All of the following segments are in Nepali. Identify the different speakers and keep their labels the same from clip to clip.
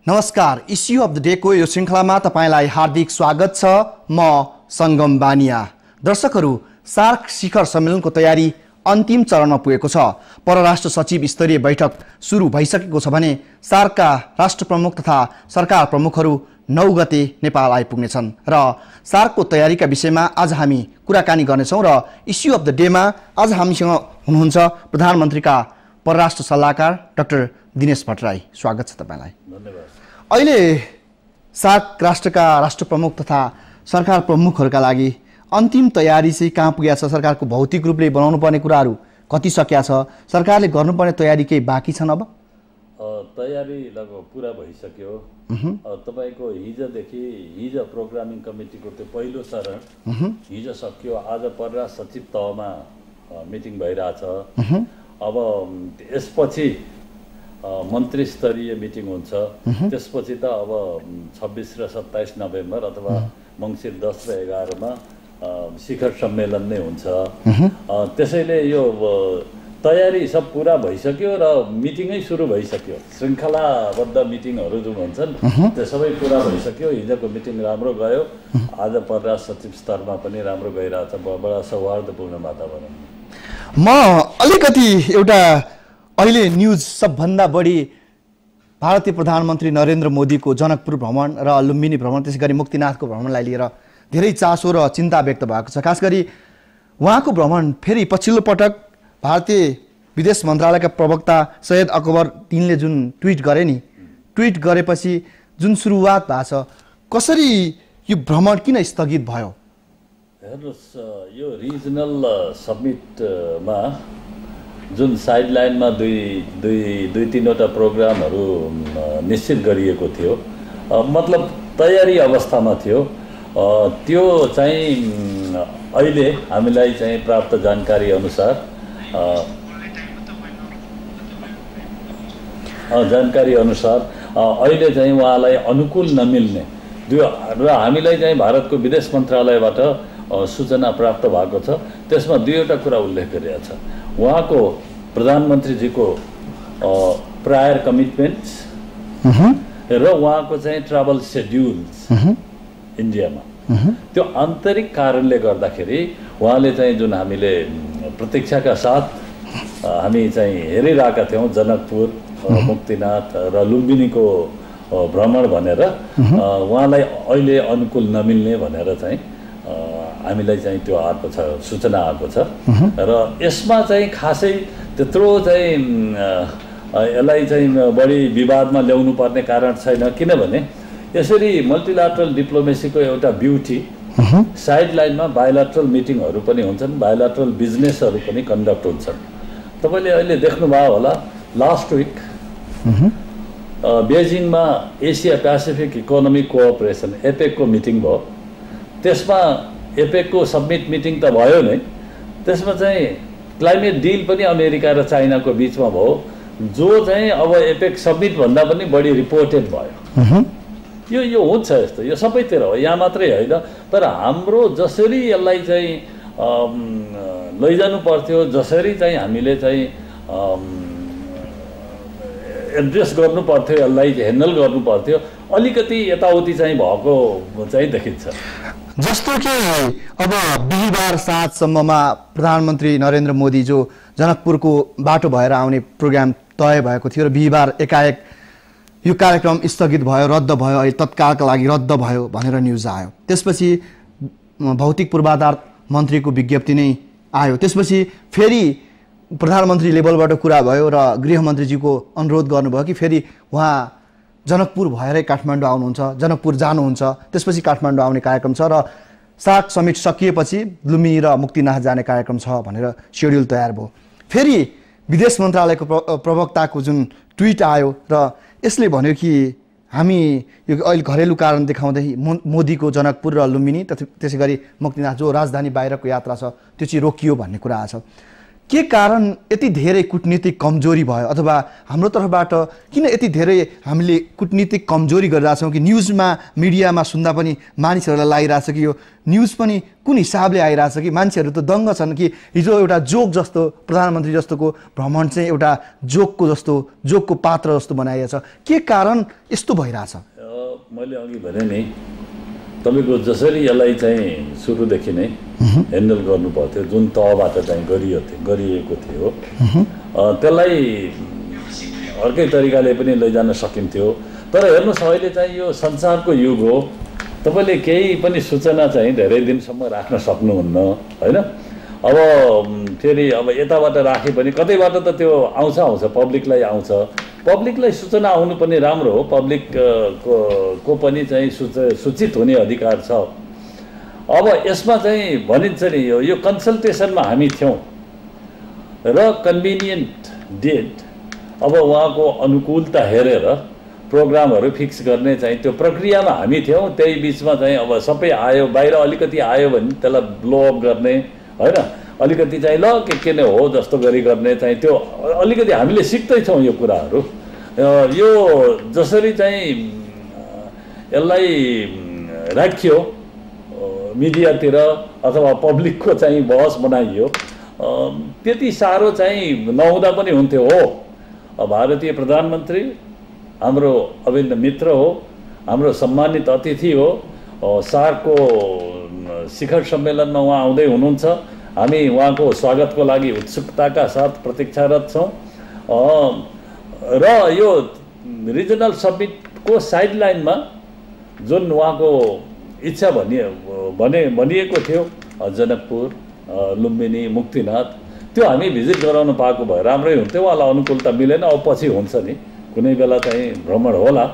Speaker 1: नमस्कार, इस्यु अफ द डेको यो श्रृङ्खलामा तपाईलाई हार्दिक स्वागत छ। म सङ्गम बानिया। दर्शकहरू, सार्क शिखर सम्मेलनको तयारी अन्तिम चरणमा पुगेको छ। परराष्ट्र सचिव स्तरीय बैठक सुरु भइसकेको छ भने सार्कका राष्ट्र प्रमुख तथा सरकार प्रमुखहरू 9 गते नेपाल आइपुग्नेछन् र सार्कको तयारीका विषयमा आज हामी कुराकानी गर्नेछौँ। र इस्यु अफ द डेमा आज हामीसँग हुनुहुन्छ प्रधानमन्त्रीका परराष्ट्र सल्लाहकार डाक्टर दिनेश भट्टराई। स्वागत छ तपाईँलाई।
Speaker 2: धन्यवाद।
Speaker 1: अहिले सार्क राष्ट्रका राष्ट्र प्रमुख तथा सरकार प्रमुखहरूका लागि अन्तिम तयारी चाहिँ कहाँ पुगेको छ? सरकारको भौतिक रूपले बनाउनु पर्ने कुराहरू कति सकिया छ? सरकारले गर्नुपर्ने तयारी केही बाँकी छन्? अब
Speaker 2: तयारी लगभग पुरा भइसक्यो। तपाईँको हिजो प्रोग्रामिङ कमिटीको त्यो पहिलो चरण हिजो सक्यो। आज परराष्ट्र सचिव तहमा मिटिङ भइरहेछ। अब यसपछि मन्त्री स्तरीय मिटिङ हुन्छ। त्यसपछि त अब 26 र 27 नोभेम्बर अथवा मङ्सिर 10 र 11 मा शिखर सम्मेलन नै हुन्छ। त्यसैले यो तयारी सब पुरा भइसक्यो र मिटिङै सुरु भइसक्यो। श्रृङ्खलाबद्ध मिटिङहरू जुन हुन्छन् त्यो सबै पुरा भइसक्यो। हिजोको मिटिङ राम्रो गयो। आज परराष्ट्र सचिव स्तरमा पनि राम्रो गइरहेछ। बडा सौहार्दपूर्ण वातावरण।
Speaker 1: म अलिकति एउटा अहिले न्युज सबभन्दा बढी भारतीय प्रधानमन्त्री नरेन्द्र मोदीको जनकपुर भ्रमण र लुम्बिनी भ्रमण, त्यसै गरी मुक्तिनाथको भ्रमणलाई लिएर धेरै चासो र चिन्ता व्यक्त भएको छ। खास गरी उहाँको भ्रमण फेरि पछिल्लो पटक भारतीय विदेश मन्त्रालयका प्रवक्ता सैयद अकबर तिनले जुन ट्विट गरे नि, ट्विट गरेपछि जुन सुरुवात भएको छ, कसरी यो भ्रमण किन स्थगित भयो?
Speaker 2: हेर्नुहोस्, यो रिजनल समिटमा जुन साइडलाइनमा दुई तीनवटा प्रोग्रामहरू निश्चित गरिएको थियो, मतलब तयारी अवस्थामा थियो। त्यो चाहिँ अहिले हामीलाई चाहिँ प्राप्त जानकारी अनुसार अहिले चाहिँ उहाँलाई अनुकूल नमिल्ने र हामीलाई चाहिँ भारतको विदेश मन्त्रालयबाट सूचना प्राप्त भएको छ। त्यसमा दुईवटा कुरा उल्लेख गरिएको छ। उहाँको प्रधानमन्त्रीजीको प्रायर कमिटमेन्ट्स र उहाँको चाहिँ ट्राभल सेड्युल्स इन्डियामा, त्यो आन्तरिक कारणले गर्दाखेरि उहाँले चाहिँ जुन हामीले प्रतीक्षाका साथ हामी चाहिँ हेरिरहेका थियौँ जनकपुर, मुक्तिनाथ र लुम्बिनीको भ्रमण भनेर, उहाँलाई अहिले अनुकूल नमिल्ने भनेर चाहिँ हामीलाई चाहिँ त्यो आएको छ, सूचना आएको छ। र यसमा चाहिँ खासै त्यत्रो चाहिँ यसलाई चाहिँ बढी विवादमा ल्याउनु पर्ने कारण छैन। किनभने यसरी मल्टिल्याटरल डिप्लोमेसीको एउटा ब्युटी, साइडलाइनमा बायोल्याटरल मिटिङहरू पनि हुन्छन्, बायोल्याटरल बिजनेसहरू पनि कन्डक्ट हुन्छन्। तपाईँले अहिले देख्नुभयो होला, लास्ट विक बेजिङमा एसिया पेसिफिक इकोनोमिक कोअपरेसन एपेकको मिटिङ भयो। त्यसमा एपेकको सब्मिट मिटिङ त भयो नै, त्यसमा चाहिँ क्लाइमेट डिल पनि अमेरिका र चाइनाको बिचमा भयो, जो चाहिँ अब एपेक सब्मिट भन्दा पनि बढी रिपोर्टेड भयो। यो हुन्छ, यस्तो यो सबैतिर हो, यहाँ मात्रै होइन। तर हाम्रो जसरी यसलाई चाहिँ लैजानु पर्थ्यो, जसरी चाहिँ हामीले चाहिँ एड्रेस गर्नु पर्थ्यो, यसलाई ह्यान्डल गर्नु पर्थ्यो, अलिकति यताउति चाहिँ भएको चाहिँ देखिन्छ।
Speaker 1: जस्तो कि अब बिहिबार साँझसम्ममा प्रधानमन्त्री नरेन्द्र मोदी जो जनकपुरको बाटो भएर आउने प्रोग्राम तय भएको थियो र बिहिबार एकाएक यो कार्यक्रम स्थगित भयो, रद्द भयो, अहिले तत्कालका लागि रद्द भयो भनेर न्युज आयो। त्यसपछि भौतिक पूर्वाधार मन्त्रीको विज्ञप्ति नै आयो। त्यसपछि फेरि प्रधानमन्त्री लेभलबाट कुरा भयो र गृहमन्त्रीजीको अनुरोध गर्नुभयो कि फेरि उहाँ जनकपुर भएरै काठमाडौँ आउनुहुन्छ, जनकपुर जानुहुन्छ, त्यसपछि काठमाडौँ आउने कार्यक्रम छ र सार्क समिट सकिएपछि लुम्बिनी र मुक्तिनाथ जाने कार्यक्रम छ भनेर सेड्युल तयार भयो। फेरि विदेश मन्त्रालयको प्रवक्ताको जुन ट्विट आयो र यसले भन्यो कि हामी यो अहिले घरेलु कारण देखाउँदै मोदीको जनकपुर र लुम्बिनी त्यसै गरी मुक्तिनाथ जो राजधानी बाहिरको यात्रा छ त्यो चाहिँ रोकियो भन्ने कुरा आछ। के कारण यति धेरै कूटनीतिक कमजोरी भयो अथवा हाम्रो तर्फबाट किन यति धेरै हामीले कूटनीतिक कमजोरी गरिरहेछौँ कि न्युजमा मिडियामा सुन्दा पनि मानिसहरूलाई लागिरहेछ कि यो न्युज पनि कुन हिसाबले आइरहेछ कि मान्छेहरू त दङ्ग छन् कि हिजो एउटा जोक जस्तो प्रधानमन्त्री जस्तोको भ्रमण चाहिँ एउटा जोकको पात्र जस्तो बनाइएको छ के कारण यस्तो भइरहेछ
Speaker 2: मैले अघि भने नि तपाईको जसरी यसलाई चाहिँ सुरुदेखि नै ह्यान्डल गर्नु पर्थ्यो जुन तहबाट चाहिँ गरिएको थियो त्यसलाई अर्कै तरिकाले पनि लैजान सकिन्थ्यो तर हेर्नुहोस् अहिले चाहिँ यो संसारको युग हो तपाईले केही पनि सूचना चाहिँ धेरै दिनसम्म राख्न सक्नुहुन्न हैन अब फेरि अब यताबाट राखे पनि कतैबाट त त्यो आउँछ पब्लिकलाई आउँछ पब्लिकलाई सूचना आउनु पनि राम्रो हो पब्लिक को पनि चाहिँ सूचित हुने अधिकार छ अब यसमा चाहिँ भनिन्छ नि यो कन्सल्टेसनमा हामी थियौं र कन्भिनियन्ट डेट अब उहाँको अनुकूलता हेरेर प्रोग्रामहरू फिक्स गर्ने चाहिँ त्यो प्रक्रियामा हामी थियौं त्यही बीचमा चाहिँ अब सबै आयो बाहिर अलिकति आयो भने त्यसलाई ब्लो अप गर्ने हैन अलिकति चाहिँ ल के नै हो जस्तो गरी गर्ने चाहिँ त्यो अलिकति हामीले सिक्दै छौं यो कुराहरू यो जसरी चाहिँ यसलाई राखियो मिडियातिर अथवा पब्लिकको चाहिँ बहस बनाइयो त्यति साह्रो चाहिँ नहुँदा पनि हुन्थ्यो हो भारतीय प्रधानमन्त्री हाम्रो अभिन्न मित्र हो हाम्रो सम्मानित अतिथि हो सार्कको शिखर सम्मेलनमा उहाँ आउँदै हुनुहुन्छ हामी उहाँको स्वागतको लागि उत्सुकताका साथ प्रतीक्षारत छौं र यो रिजनल समिटको साइडलाइनमा जुन उहाँको इच्छा भनिएको थियो जनकपुर लुम्बिनी मुक्तिनाथ त्यो हामी भिजिट गराउन पाएको भए राम्रै हुन्थ्यो उहाँलाई अनुकूलता मिलेन अब पछि हुन्छ नि कुनै बेला चाहिँ भ्रमण होला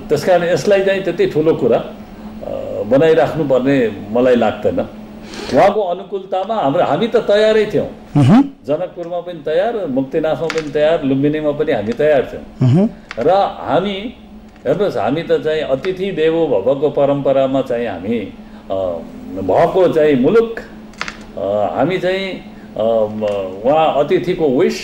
Speaker 2: त्यसकारण यसलाई चाहिँ त्यति ठुलो कुरा बनाइराख्नु पर्ने मलाई लाग्दैन उहाँको अनुकूलतामा हामी त तयारै थियौं जनकपुरमा पनि तयार मुक्तिनाथमा पनि तयार लुम्बिनीमा पनि हामी तयार थियौं र हामी हेर्नुहोस् हामी त चाहिँ अतिथि देवो भवको परम्परामा चाहिँ हामी भएको चाहिँ मुलुक हामी चाहिँ उहाँ अतिथिको विश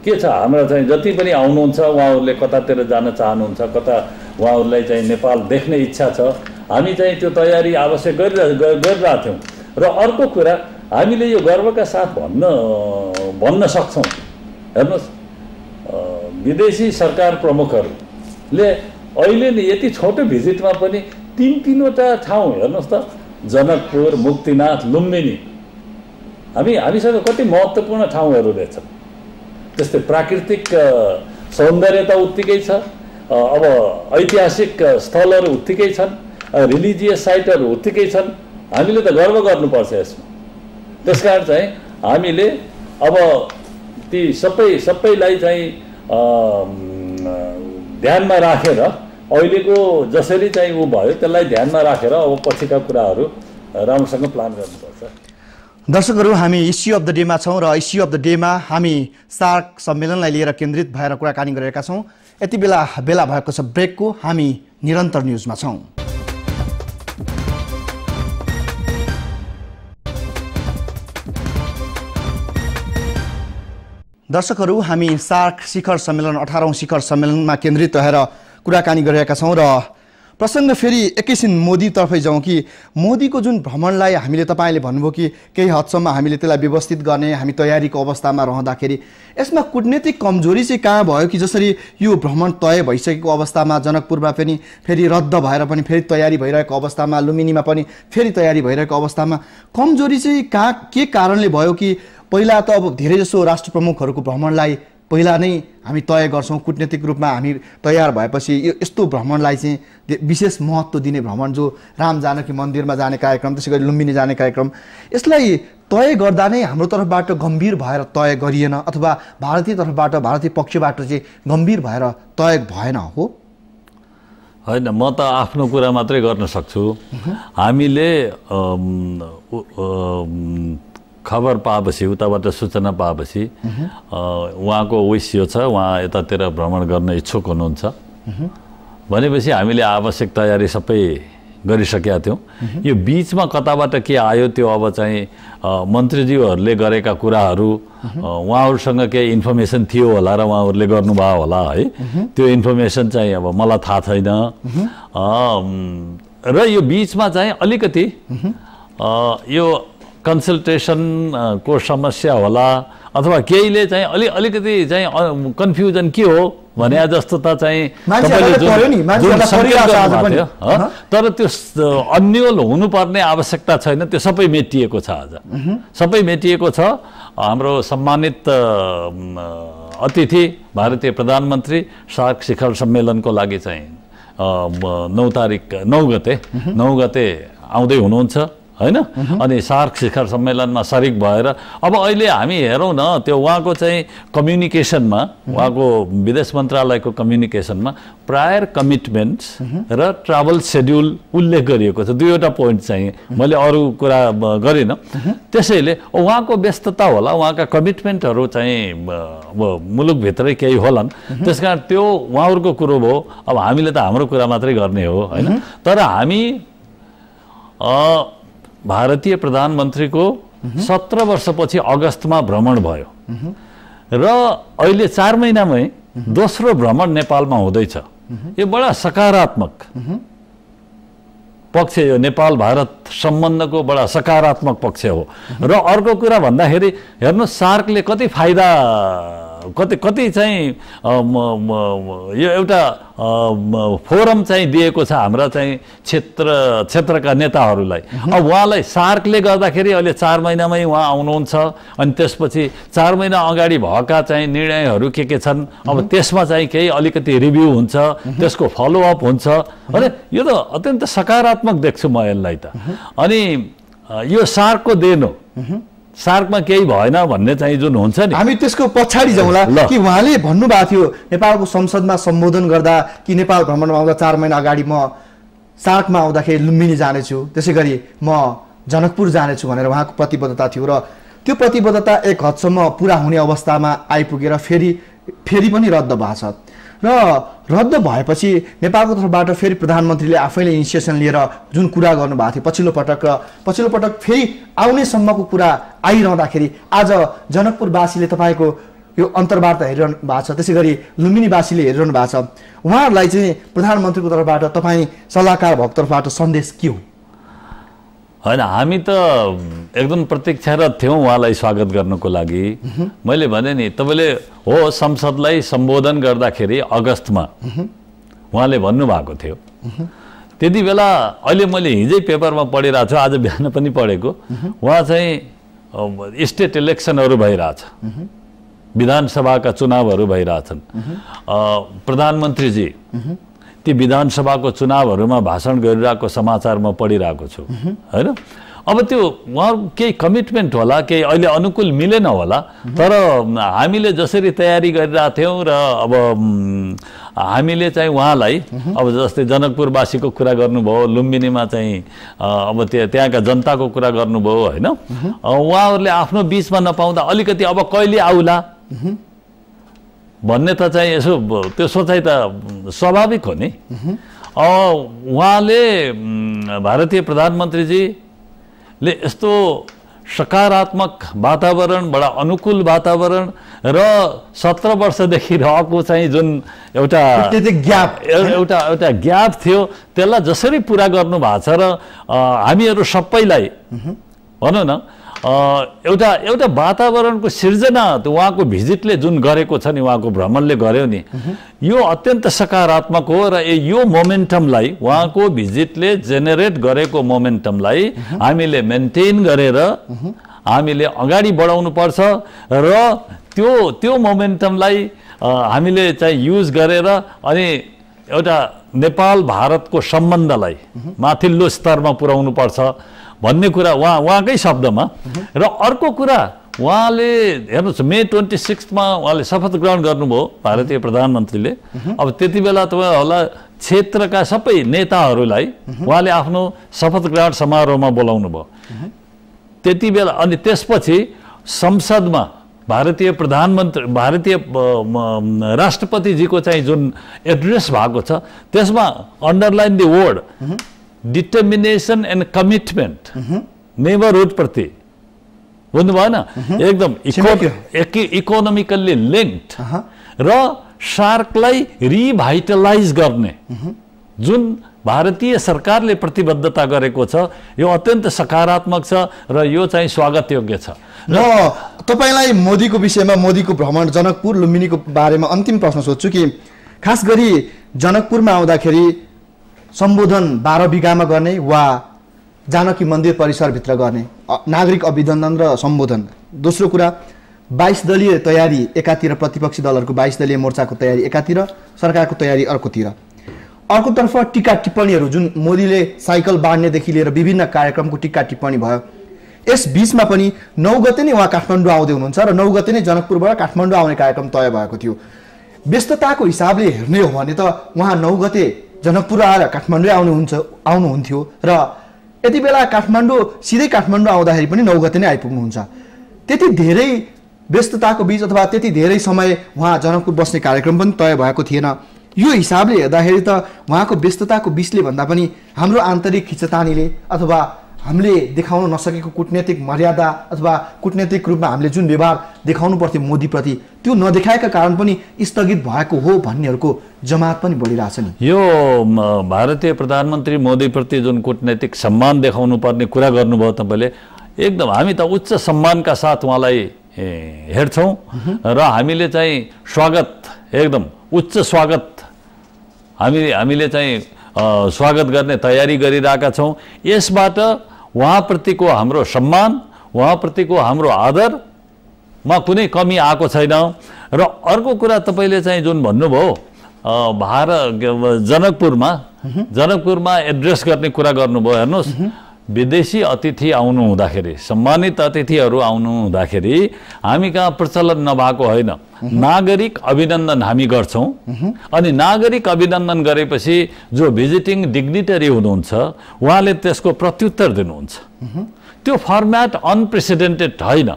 Speaker 2: के छ हाम्रो चाहिँ जति पनि आउनुहुन्छ उहाँहरूले कतातिर जान चाहनुहुन्छ कता उहाँहरूलाई चाहिँ नेपाल देख्ने इच्छा छ हामी चाहिँ त्यो तयारी आवश्यक गरिरहेका थियौं र अर्को कुरा हामीले यो गर्वका साथ भन्न सक्छौं हेर्नुहोस् विदेशी सरकार प्रमुखहरूले अहिले नि यति छोटो भिजिटमा पनि तीनवटा ठाउँ हेर्नुहोस् त जनकपुर मुक्तिनाथ लुम्बिनी हामीसँग कति महत्त्वपूर्ण ठाउँहरू रहेछन् त्यस्तै प्राकृतिक सौन्दर्यता उत्तिकै छ अब ऐतिहासिक स्थलहरू उत्तिकै छन् रिलिजियस साइटहरू उत्तिकै छन् हामीले त गर्व गर्नुपर्छ यसमा त्यसकारण चाहिँ हामीले अब ती सबैलाई चाहिँ ध्यानमा राखेर अहिलेको जसरी चाहिँ उ भयो त्यसलाई ध्यानमा राखेर अब पछिका कुराहरू राम्रोसँग प्लान गर्नुपर्छ
Speaker 1: दर्शकहरू हामी इस्यु अफ द डेमा छौं र इस्यु अफ द डेमा हामी सार्क सम्मेलनलाई लिएर केन्द्रित भएर कुराकानी गरिरहेका छौं यति बेला भएको छ ब्रेकको हामी निरन्तर न्युजमा छौं दर्शकहरू हामी सार्क शिखर सम्मेलन 18औं शिखर सम्मेलनमा केन्द्रित रहेर कुराकानी गरिरहेका छौं र प्रसंग फेरि एकैछिन मोदीतर्फै जाउँ कि मोदीको जुन भ्रमणलाई हामीले तपाईले भन्नुभयो कि केही हदसम्म हामीले त्यसलाई व्यवस्थित गर्ने हामी तयारीको अवस्थामा रहँदाखेरि यसमा कूटनीतिक कमजोरी चाहिँ कहाँ भयो कि जसरी यो भ्रमण तय भइसकेको अवस्थामा जनकपुरमा पनि फेरि रद्द भएर पनि फेरि तयारी भइरहेको अवस्थामा लुम्बिनीमा पनि फेरि तयारी भइरहेको अवस्थामा कमजोरी चाहिँ के कारणले भयो कि पहिला त अब धेरैजसो राष्ट्र प्रमुखहरूको भ्रमणलाई पहिला नै हामी तय गर्छौं कूटनीतिक रूपमा हामी तयार भएपछि यस्तो भ्रमणलाई चाहिँ विशेष महत्त्व दिने भ्रमण जो राम जानकी मन्दिरमा जाने कार्यक्रम त्यसैगरी लुम्बिनी जाने कार्यक्रम यसलाई तय गर्दा नै हाम्रो तर्फबाट गम्भीर भएर तय गरिएन अथवा भारतीय तर्फबाट भारतीय पक्षबाट चाहिँ गम्भीर भएर तय भएन हो
Speaker 2: हैन म त आफ्नो कुरा मात्रै गर्न सक्छु हामीले खबर पाएपछि उताबाट सूचना पाएपछि उहाँको विश यो छ उहाँ यतातिर भ्रमण गर्न इच्छुक हुनुहुन्छ भनेपछि हामीले आवश्यक तयारी सबै गरिसकेका थियौँ। यो बिचमा कताबाट के आयो त्यो अब चाहिँ मन्त्रीज्यूहरूले गरेका कुराहरू उहाँहरूसँग केही इन्फर्मेसन थियो होला र उहाँहरूले गर्नुभयो होला है, त्यो इन्फर्मेसन चाहिँ अब मलाई थाहा छैन। र यो बिचमा चाहिँ अलिकति यो कन्सल्टेसनको समस्या होला अथवा केहीले चाहिँ अलिकति चाहिँ कन्फ्युजन के हो भने जस्तो त चाहिँ तर त्यो अन्यल हुनुपर्ने आवश्यकता छैन, त्यो सबै मेटिएको छ। आज सबै मेटिएको छ। हाम्रो सम्मानित अतिथि भारतीय प्रधानमन्त्री सार्क शिखर सम्मेलनको लागि चाहिँ 9 गते आउँदै हुनुहुन्छ हैन। अनि सार्क शिखर सम्मेलनमा सरिक भएर अब अहिले हामी हेरौँ न, त्यो उहाँको चाहिँ कम्युनिकेसनमा, उहाँको विदेश मन्त्रालयको कम्युनिकेसनमा प्रायर कमिटमेन्ट्स र ट्राभल सेड्युल उल्लेख गरिएको छ। 2वटा पोइन्ट चाहिँ मैले अरू कुरा गरिनँ। त्यसैले उहाँको व्यस्तता होला, उहाँका कमिटमेन्टहरू चाहिँ मुलुकभित्रै केही होलान्, त्यसकारण त्यो उहाँहरूको कुरो भयो। अब हामीले त हाम्रो कुरा मात्रै गर्ने हो हैन। तर हामी भारतीय प्रधानमन्त्रीको 17 वर्षपछि अगस्तमा भ्रमण भयो र अहिले 4 महिनामै दोस्रो भ्रमण नेपालमा हुँदैछ। यो बडा सकारात्मक पक्ष, यो नेपाल भारत सम्बन्धको बडा सकारात्मक पक्ष हो। र अर्को कुरा भन्दाखेरि हेर्नु, सार्कले कति फाइदा, कति चाहिँ यो एउटा फोरम चाहिँ दिएको छ हाम्रा चाहिँ क्षेत्रका नेताहरूलाई। अब उहाँलाई सार्कले गर्दाखेरि अहिले 4 महिनामै उहाँ आउनुहुन्छ। अनि त्यसपछि 4 महिना अगाडि भएका चाहिँ निर्णयहरू के छन्, अब त्यसमा चाहिँ केही अलिकति रिभ्यू हुन्छ, त्यसको फलोअप हुन्छ। अनि यो त अत्यन्त सकारात्मक देख्छु म यसलाई त। अनि यो सार्कको देन हो, सार्कमा केही भएन भन्ने चाहिँ जुन हुन्छ नि, हामी
Speaker 1: त्यसको पछाडि जाउँला कि उहाँले भन्नुभएको थियो नेपालको संसदमा सम्बोधन गर्दा कि नेपाल भ्रमणमा आउँदा 4 महिना अगाडि म सार्कमा आउँदाखेरि लुम्बिनी जानेछु, त्यसै गरी म जनकपुर जानेछु भनेर उहाँको प्रतिबद्धता थियो। र त्यो प्रतिबद्धता एक हदसम्म पुरा हुने अवस्थामा आइपुगेर फेरि पनि रद्द भएको छ। र रद्द भएपछि नेपालको तर्फबाट फेरि प्रधानमन्त्रीले आफैले इनिसिएसन लिएर जुन कुरा गर्नुभएको थियो पछिल्लो पटक फेरि आउनेसम्मको कुरा आइरहँदाखेरि आज जनकपुरवासीले तपाईँको यो अन्तर्वार्ता हेरिरहनु भएको छ, त्यसै गरी लुम्बिनीवासीले हेरिरहनु भएको छ। उहाँहरूलाई चाहिँ प्रधानमन्त्रीको तर्फबाट तपाईँ सल्लाहकार भएको तर्फबाट सन्देश के हो?
Speaker 2: होइन, हामी त एकदम प्रतीक्षारत थियौँ उहाँलाई स्वागत गर्नको लागि। मैले भने नि तपाईँले हो, संसदलाई सम्बोधन गर्दाखेरि अगस्तमा उहाँले भन्नुभएको थियो। त्यति बेला अहिले मैले हिजै पेपरमा पढिरहेको छु, आज बिहान पनि पढेको, उहाँ चाहिँ स्टेट इलेक्सनहरू भइरहेछ, विधानसभाका चुनावहरू भइरहेछन्। प्रधानमन्त्रीजी ती विधानसभाको चुनावहरूमा भाषण गरिरहेको समाचार म पढिरहेको छु हैन। अब त्यो उहाँ केही कमिटमेन्ट होला, केही अहिले अनुकूल मिलेन होला, तर हामीले जसरी तयारी गरिरहेको थियौँ र अब हामीले चाहिँ उहाँलाई अब जस्तै जनकपुरवासीको कुरा गर्नुभयो, लुम्बिनीमा चाहिँ अब त्यहाँका जनताको कुरा गर्नुभयो हैन। उहाँहरूले आफ्नो बिचमा नपाउँदा अलिकति अब कहिले आउला भन्ने त चाहिँ यसो त्यो सोचाइ त स्वाभाविक हो नि। उहाँले भारतीय प्रधानमन्त्रीजीले यस्तो सकारात्मक वातावरण, बडा अनुकूल वातावरण र 17 वर्षदेखि रहेको चाहिँ जुन एउटा ग्याप थियो त्यसलाई जसरी पुरा गर्नु भएको छ र हामीहरू सबैलाई भनौँ न एउटा वातावरणको सिर्जना उहाँको भिजिटले जुन गरेको छ नि, उहाँको भ्रमणले गर्यो नि, यो अत्यन्त सकारात्मक हो। र यो मोमेन्टमलाई, उहाँको भिजिटले जेनेरेट गरेको मोमेन्टमलाई हामीले मेन्टेन गरेर हामीले अगाडि बढाउनु पर्छ र त्यो मोमेन्टमलाई हामीले चाहिँ युज गरेर अनि एउटा नेपाल भारतको सम्बन्धलाई माथिल्लो स्तरमा पुर्याउनु पर्छ भन्ने कुरा उहाँकै शब्दमा। र अर्को कुरा उहाँले हेर्नुहोस्, मे 26मा उहाँले शपथ ग्रहण गर्नुभयो भारतीय प्रधानमन्त्रीले। अब त्यति बेला तपाईँ होला क्षेत्रका सबै नेताहरूलाई उहाँले आफ्नो शपथ ग्रहण समारोहमा बोलाउनु भयो त्यति बेला। अनि त्यसपछि संसदमा भारतीय राष्ट्रपतिजीको चाहिँ जुन एड्रेस भएको छ त्यसमा underline the word determination and commitment neighbourhood प्रति बुझ्नु भएन एकदम इकोनोमिकल्ली लिङ्क्ड र सार्कलाई रिभाइटलाइज गर्ने जुन भारतीय सरकारले प्रतिबद्धता गरेको छ यो अत्यन्त सकारात्मक छ र यो चाहिँ स्वागतयोग्य छ।
Speaker 1: म तपाईलाई मोदीको विषयमा मोदीको भ्रमण जनकपुर लुम्बिनीको बारेमा अन्तिम प्रश्न सोध्छु कि खास गरी जनकपुरमा आउँदाखेरि सम्बोधन 12 बिघामा गर्ने वा जानकी मन्दिर परिसरभित्र गर्ने नागरिक अभिनन्दन र सम्बोधन। दोस्रो कुरा 22 दलीय तयारी एकातिर, प्रतिपक्षी दलहरूको 22 दलीय मोर्चाको तयारी एकातिर, सरकारको तयारी अर्कोतिर। अर्कोतर्फ टीका टिप्पणीहरू जुन मोदीले साइकल बाँड्नेदेखि लिएर विभिन्न कार्यक्रमको टीका टिप्पणी भयो। यस बीचमा पनि 9 गते नै उहाँ काठमाडौँ आउँदै हुनुहुन्छ र 9 गते नै जनकपुरबाट काठमाडौँ आउने कार्यक्रम तय भएको थियो। व्यस्तताको हिसाबले हेर्ने हो भने त उहाँ 9 गते जनकपुर आएर काठमाडौँ आउनुहुन्थ्यो र यति बेला सिधै काठमाडौँ आउँदाखेरि पनि 9 गते नै आइपुग्नुहुन्छ। त्यति धेरै व्यस्तताको बीच अथवा त्यति धेरै समय उहाँ जनकपुर बस्ने कार्यक्रम पनि तय भएको थिएन। यो हिसाबले हेर्दाखेरि त उहाँको व्यस्तताको बीचले भन्दा पनि हाम्रो आन्तरिक खिचतानीले अथवा हामीले देखाउन नसकेको कूटनीतिक मर्यादा अथवा कूटनीतिक रूपमा हामीले जुन व्यवहार देखाउनु पर्थ्यो मोदीप्रति त्यो नदेखाएका कारण पनि स्थगित भएको हो भन्नेहरूको जमात पनि बढिरहेछ नि।
Speaker 2: यो भारतीय प्रधानमन्त्री मोदीप्रति जुन कूटनीतिक सम्मान देखाउनु पर्ने कुरा गर्नुभयो तपाईले, एकदम हामी त उच्च सम्मानका साथ उहाँलाई हेर्छौँ र हामीले चाहिँ स्वागत, एकदम उच्च स्वागत हामीले चाहिँ स्वागत गर्ने तयारी गरिरहेका छौँ। यसबाट उहाँप्रतिको हाम्रो सम्मान, उहाँप्रतिको हाम्रो आदरमा कुनै कमी आएको छैन। र अर्को कुरा तपाईले चाहिँ जुन भन्नुभयो जनकपुरमा एड्रेस गर्ने कुरा गर्नुभयो। हेर्नुहोस्, विदेशी अतिथि आउनु हुँदाखेरि, सम्मानित अतिथिहरू आउनु हुँदाखेरि हामी कहाँ प्रचलन नभएको होइन, नागरिक अभिनन्दन हामी गर्छौँ। अनि नागरिक अभिनन्दन गरेपछि जो भिजिटिङ डिग्निटरी हुनुहुन्छ उहाँले त्यसको प्रत्युत्तर दिनुहुन्छ। त्यो फर्म्याट अनप्रेसिडेन्टेड होइन,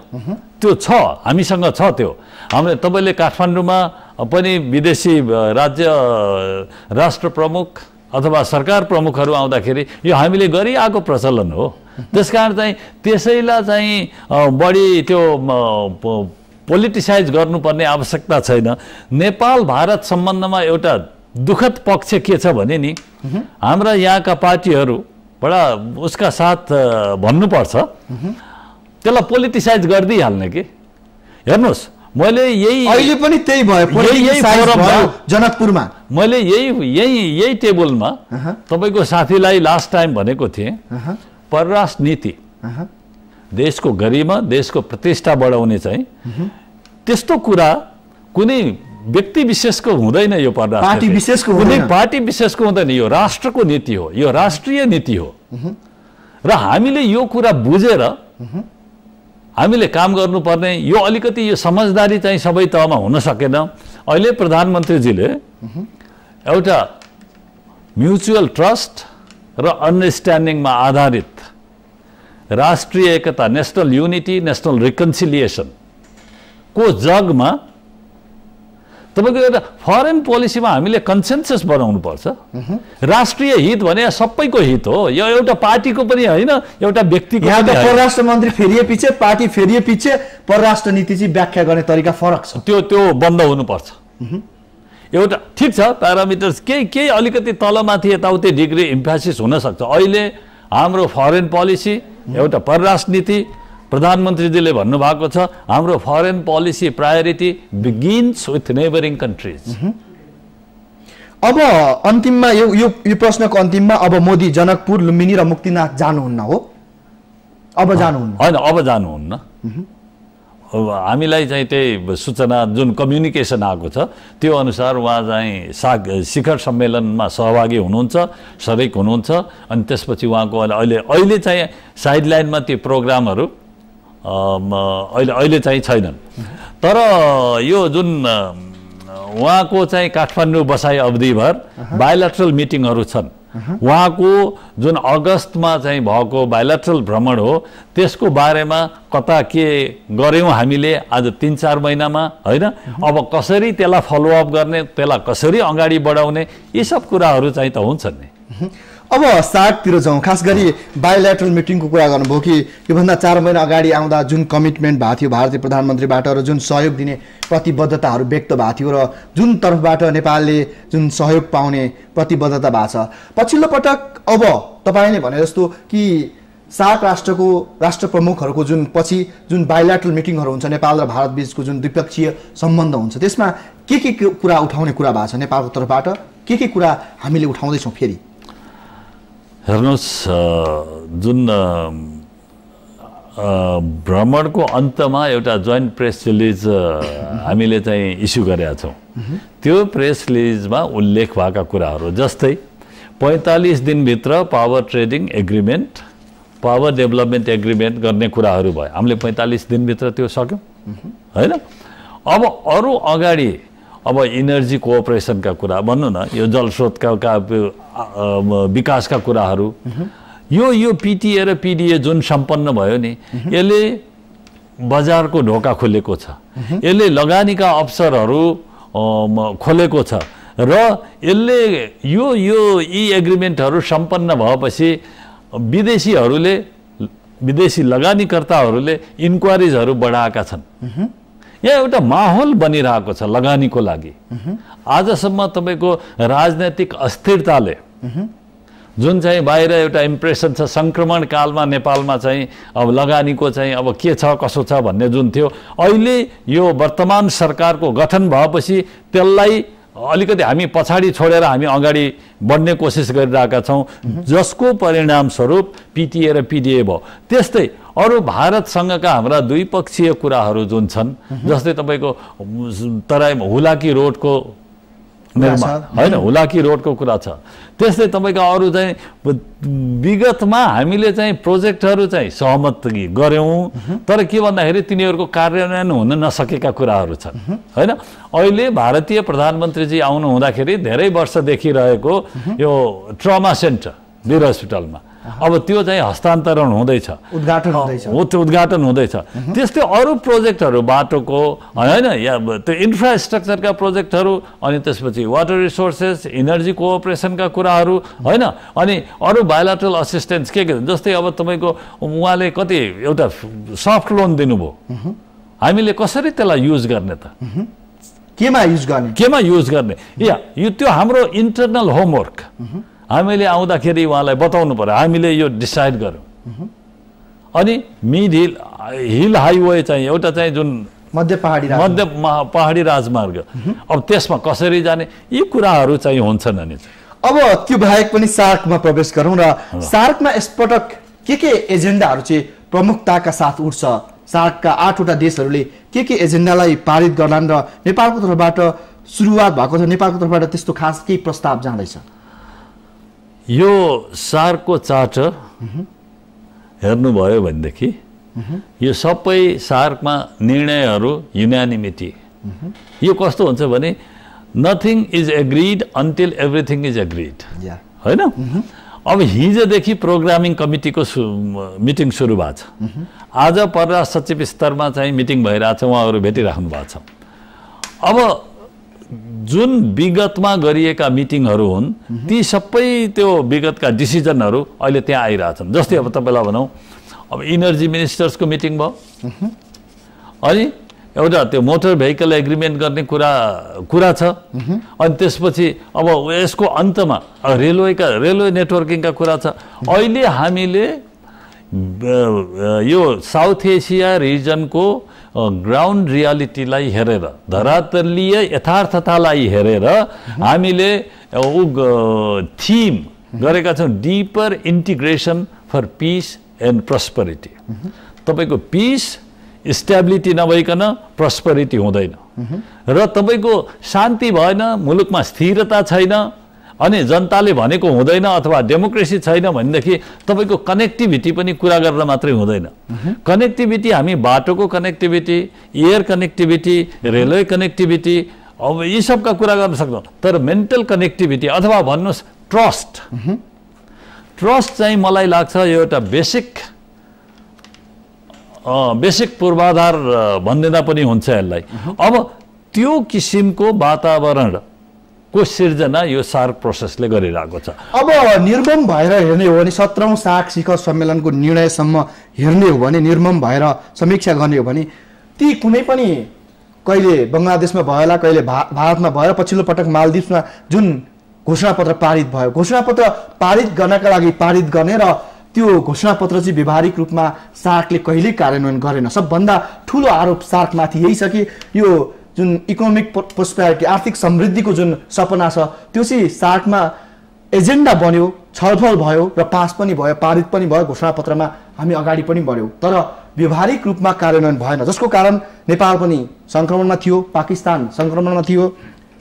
Speaker 2: त्यो छ, हामीसँग छ त्यो। हामीले तपाईँले काठमाडौँमा पनि विदेशी राष्ट्र प्रमुख अथवा सरकार प्रमुखहरू आउँदाखेरि यो हामीले गरिआएको प्रचलन हो। त्यसकारण चाहिँ त्यसैलाई चाहिँ बढी त्यो पोलिटिसाइज गर्नुपर्ने आवश्यकता छैन। नेपाल भारत सम्बन्धमा एउटा दुःखद पक्ष के छ भने नि, हाम्रा यहाँका पार्टीहरू बडा उसका साथ भन्नुपर्छ, त्यसलाई पोलिटिसाइज गरिदिइहाल्ने कि। हेर्नुहोस्, मैले
Speaker 1: अहिले पनि त्यही भयो जनकपुरमा।
Speaker 2: मैले यही टेबलमा तपाईको साथीलाई लास्ट टाइम भनेको थिएँ, परराष्ट्र नीति, देशको गरिमा, देशको प्रतिष्ठा बढाउने चाहिँ त्यस्तो कुरा कुनै व्यक्ति विशेषको हुँदैन। यो परराष्ट्र
Speaker 1: पार्टी विशेषको
Speaker 2: कुनै पार्टी विशेषको हुँदैन, यो राष्ट्रको नीति हो, यो राष्ट्रिय नीति हो। र हामीले यो कुरा बुझेर हामीले काम गर्नुपर्ने, यो अलिकति यो समझदारी चाहिँ सबै तहमा हुन सकेन। अहिले प्रधानमन्त्रीजीले एउटा म्युचुअल ट्रस्ट र अन्डरस्ट्यान्डिङमा आधारित राष्ट्रिय एकता, नेसनल युनिटी, नेसनल रिकन्सिलिएसन को जगमा तपाईको एउटा फरेन पोलिसीमा हामीले कन्सेन्सस बनाउनु पर्छ। राष्ट्रिय हित भने सबैको हित हो, यो एउटा पार्टीको पनि होइन, एउटा व्यक्तिको पनि होइन।
Speaker 1: परराष्ट्र मन्त्री फेरिए पछि, पार्टी फेरिए पछि परराष्ट्र नीति चाहिँ व्याख्या गर्ने तरिका फरक छ।
Speaker 2: त्यो बन्द हुनुपर्छ। एउटा ठिक छ, प्यारामिटर्स केही अलिकति तलमाथि यताउति डिग्री इम्फेसिस हुन सक्छ। अहिले हाम्रो फरेन पोलिसी, एउटा परराष्ट्र नीति, प्रधानमन्त्रीजीले भन्नुभएको छ हाम्रो foreign policy priority begins with neighbouring countries.
Speaker 1: अब अन्तिममा यो प्रश्नको अन्तिममा अब मोदी जनकपुर, लुम्बिनी र मुक्तिनाथ जानुहुन्न हो? अब जानुहुन्न?
Speaker 2: होइन, अब जानुहुन्न। हामीलाई चाहिँ त्यही सूचना जुन कम्युनिकेसन आएको छ त्यो अनुसार उहाँ चाहिँ शिखर सम्मेलनमा सहभागी हुनुहुन्छ, सरिक हुनुहुन्छ। अनि त्यसपछि उहाँको अहिले चाहिँ साइडलाइनमा ती प्रोग्रामहरू अहिले चाहिँ छैनन्। तर यो जुन उहाँको चाहिँ काठमाडौँ बसाइ अवधिभर बायल्याटरल मिटिङहरू छन्, उहाँको जुन अगस्तमा चाहिँ भएको बायल्याटरल भ्रमण हो त्यसको बारेमा कता के गर्यौँ हामीले आज 3-4 महिनामा, होइन? अब कसरी त्यसलाई फलोअप गर्ने, त्यसलाई कसरी अगाडि बढाउने, यी सब कुराहरू चाहिँ त हुन्छन् नि।
Speaker 1: अब सार्कतिर जाउँ, खास गरी बायोल्याटरल मिटिङको कुरा गर्नुभयो कि योभन्दा 4 महिना अगाडि आउँदा जुन कमिटमेन्ट भएको थियो भारतीय प्रधानमन्त्रीबाट र जुन सहयोग दिने प्रतिबद्धताहरू व्यक्त भएको थियो र जुन तर्फबाट नेपालले जुन सहयोग पाउने प्रतिबद्धता भएको छ, पछिल्लो पटक अब तपाईँले भने जस्तो कि सार्क राष्ट्र प्रमुखहरूको जुन बायोल्याटरल मिटिङहरू हुन्छ नेपाल र भारत बीचको जुन द्विपक्षीय सम्बन्ध हुन्छ त्यसमा के कुरा उठाउने कुरा भएको छ नेपालको तर्फबाट, के कुरा हामीले उठाउँदैछौँ फेरि?
Speaker 2: हेर्नुहोस्, जुन भ्रमणको अन्तमा एउटा जोइन्ट प्रेस रिलिज हामीले चाहिँ इस्यु गरेका छौँ। त्यो प्रेस रिलिजमा उल्लेख भएका कुराहरू जस्तै 45 दिनभित्र power trading agreement, power development agreement गर्ने कुराहरू भयो। हामीले 45 दिनभित्र त्यो सक्यौँ होइन। अब अरू अगाडि अब इनर्जी कोअपरेसनका कुरा भन्नु न, यो जलस्रोतका विकासका कुराहरू, यो पिटिए र पिडिए जुन सम्पन्न भयो नि, यसले बजारको ढोका खोलेको छ, यसले लगानीका अवसरहरू खोलेको छ र यसले यी एग्रिमेन्टहरू सम्पन्न भएपछि विदेशी लगानीकर्ताहरूले इन्क्वायरिजहरू बढाएका छन्। यहाँ एउटा माहौल बनिरहेको छ लगानीको लागि। आजसम्म तपाईँको राजनैतिक अस्थिरताले जुन चाहिँ बाहिर एउटा इम्प्रेसन छ संक्रमण कालमा नेपालमा चाहिँ अब लगानीको चाहिँ अब के छ कसो छ भन्ने जुन थियो, अहिले यो वर्तमान सरकारको गठन भएपछि त्यसलाई अलिकति हामी पछाडि छोडेर हामी अगाडि बढ्ने कोसिस गरिरहेका छौँ, जसको परिणामस्वरूप पिटिए र पिडिए भयो। त्यस्तै अरू भारतसँगका हाम्रा द्विपक्षीय कुराहरू जुन छन्, जस्तै तपाईँको तराईमा हुलाकी रोडको निर्माण होइन, हुलाकी रोडको कुरा छ। त्यस्तै तपाईँको अरू चाहिँ विगतमा हामीले चाहिँ प्रोजेक्टहरू चाहिँ सहमत गऱ्यौँ, तर के भन्दाखेरि तिनीहरूको कार्यान्वयन हुन नसकेका कुराहरू छन् होइन। अहिले भारतीय प्रधानमन्त्रीजी आउनु हुँदाखेरि धेरै वर्षदेखि रहेको यो ट्रमा सेन्टर वीर हस्पिटलमा अब त्यो चाहिँ हस्तान्तरण हुँदैछ, उद्घाटन हुँदैछ। त्यस्तै अरू प्रोजेक्टहरू बाटोको होइन या त्यो इन्फ्रास्ट्रक्चरका प्रोजेक्टहरू, अनि त्यसपछि वाटर रिसोर्सेस, इनर्जी कोअपरेसनका कुराहरू होइन, अनि अरू बायोल्याटरल असिस्टेन्स के जस्तै अब तपाईँको उहाँले कति एउटा सफ्ट लोन दिनुभयो, हामीले कसरी त्यसलाई युज गर्ने त,
Speaker 1: केमा
Speaker 2: युज गर्ने या यो त्यो हाम्रो इन्टरनल होमवर्क हामीले आउँदाखेरि उहाँलाई बताउनु पर्यो। हामीले यो डिसाइड गऱ्यौँ। अनि मिड हिल हाइवे चाहिँ एउटा चाहिँ जुन
Speaker 1: मध्य
Speaker 2: पहाडी राजमार्ग, अब त्यसमा कसरी जाने, यी कुराहरू चाहिँ हुन्छन्। अनि
Speaker 1: अब त्यो बाहेक पनि सार्कमा प्रवेश गरौँ र सार्कमा यसपटक के एजेन्डाहरू चाहिँ प्रमुखताका साथ उठ्छ? सार्कका 8वटा देशहरूले के एजेन्डालाई पारित गर्लान् र नेपालको तर्फबाट सुरुवात भएको छ, नेपालको तर्फबाट त्यस्तो खास केही प्रस्ताव जाँदैछ?
Speaker 2: यो सार्कको चार्टर हेर्नुभयो भनेदेखि यो सबै सार्कमा निर्णयहरू युनानिमिटी। यो कस्तो हुन्छ भने nothing is agreed until everything is agreed होइन। अब हिजोदेखि प्रोग्रामिङ कमिटीको मिटिङ सुरु भएको छ। आज परराष्ट्र सचिव स्तरमा चाहिँ मिटिङ भइरहेछ, उहाँहरू भेटिराख्नु भएको छ। अब जुन विगतमा गरिएका मिटिङहरू हुन् ती सबै त्यो विगतका डिसिजनहरू अहिले त्यहाँ आइरहेछन्। जस्तै अब तपाईँलाई भनौँ, अब इनर्जी मिनिस्टर्सको मिटिङ भयो, अनि एउटा त्यो मोटर भेहिकल एग्रिमेन्ट गर्ने कुरा छ, अनि त्यसपछि अब यसको अन्तमा रेलवे नेटवर्किङका कुरा छ। अहिले हामीले यो साउथ एसिया रिजनको ग्राउन्ड रियालिटीलाई हेरेर, धरातलीय यथार्थतालाई हेरेर हामीले थिम गरेका छौँ, deeper integration for peace and prosperity. तपाईँको पिस स्टेबिलिटी नभइकन प्रस्परिटी हुँदैन, र तपाईँको शान्ति भएन, मुलुकमा स्थिरता छैन, अनि जनताले भनेको हुँदैन अथवा डेमोक्रेसी छैन भनेदेखि तपाईँको कनेक्टिभिटी पनि कुरा गरेर मात्रै हुँदैन। कनेक्टिभिटी हामी बाटोको connectivity, air connectivity, railway connectivity, अब यी सबका कुरा गर्न सक्छौँ, तर मेन्टल कनेक्टिभिटी अथवा भन्नुहोस् ट्रस्ट चाहिँ मलाई लाग्छ यो एउटा बेसिक पूर्वाधार भनिदिँदा पनि हुन्छ यसलाई। अब त्यो किसिमको वातावरण को सिर्जना यो सार्क प्रोसेसले गरिरहेको छ।
Speaker 1: अब निर्मम भएर हेर्ने हो भने 17औं सार्क शिखर सम्मेलनको निर्णयसम्म हेर्ने हो भने, निर्मम भएर समीक्षा गर्ने हो भने ती कुनै पनि कहिले बङ्गलादेशमा भयो होला, कहिले भारतमा भयो, पछिल्लो पटक मालदिप्समा जुन घोषणापत्र पारित भयो, घोषणापत्र पारित गर्नका लागि पारित गर्ने र त्यो घोषणापत्र चाहिँ व्यवहारिक रूपमा सार्कले कहिल्यै कार्यान्वयन गरेन। सबभन्दा ठुलो आरोप सार्कमाथि यही छ कि यो जुन इकोनोमिक प्रोस्पेरिटी, आर्थिक समृद्धिको जुन सपना छ त्यो चाहिँ सार्कमा एजेन्डा बन्यो, छलफल भयो र पास पनि भयो, पारित पनि भयो, घोषणापत्रमा हामी अगाडि पनि बढ्यौँ, तर व्यवहारिक रूपमा कार्यान्वयन भएन, जसको कारण नेपाल पनि सङ्क्रमणमा थियो, पाकिस्तान सङ्क्रमणमा थियो,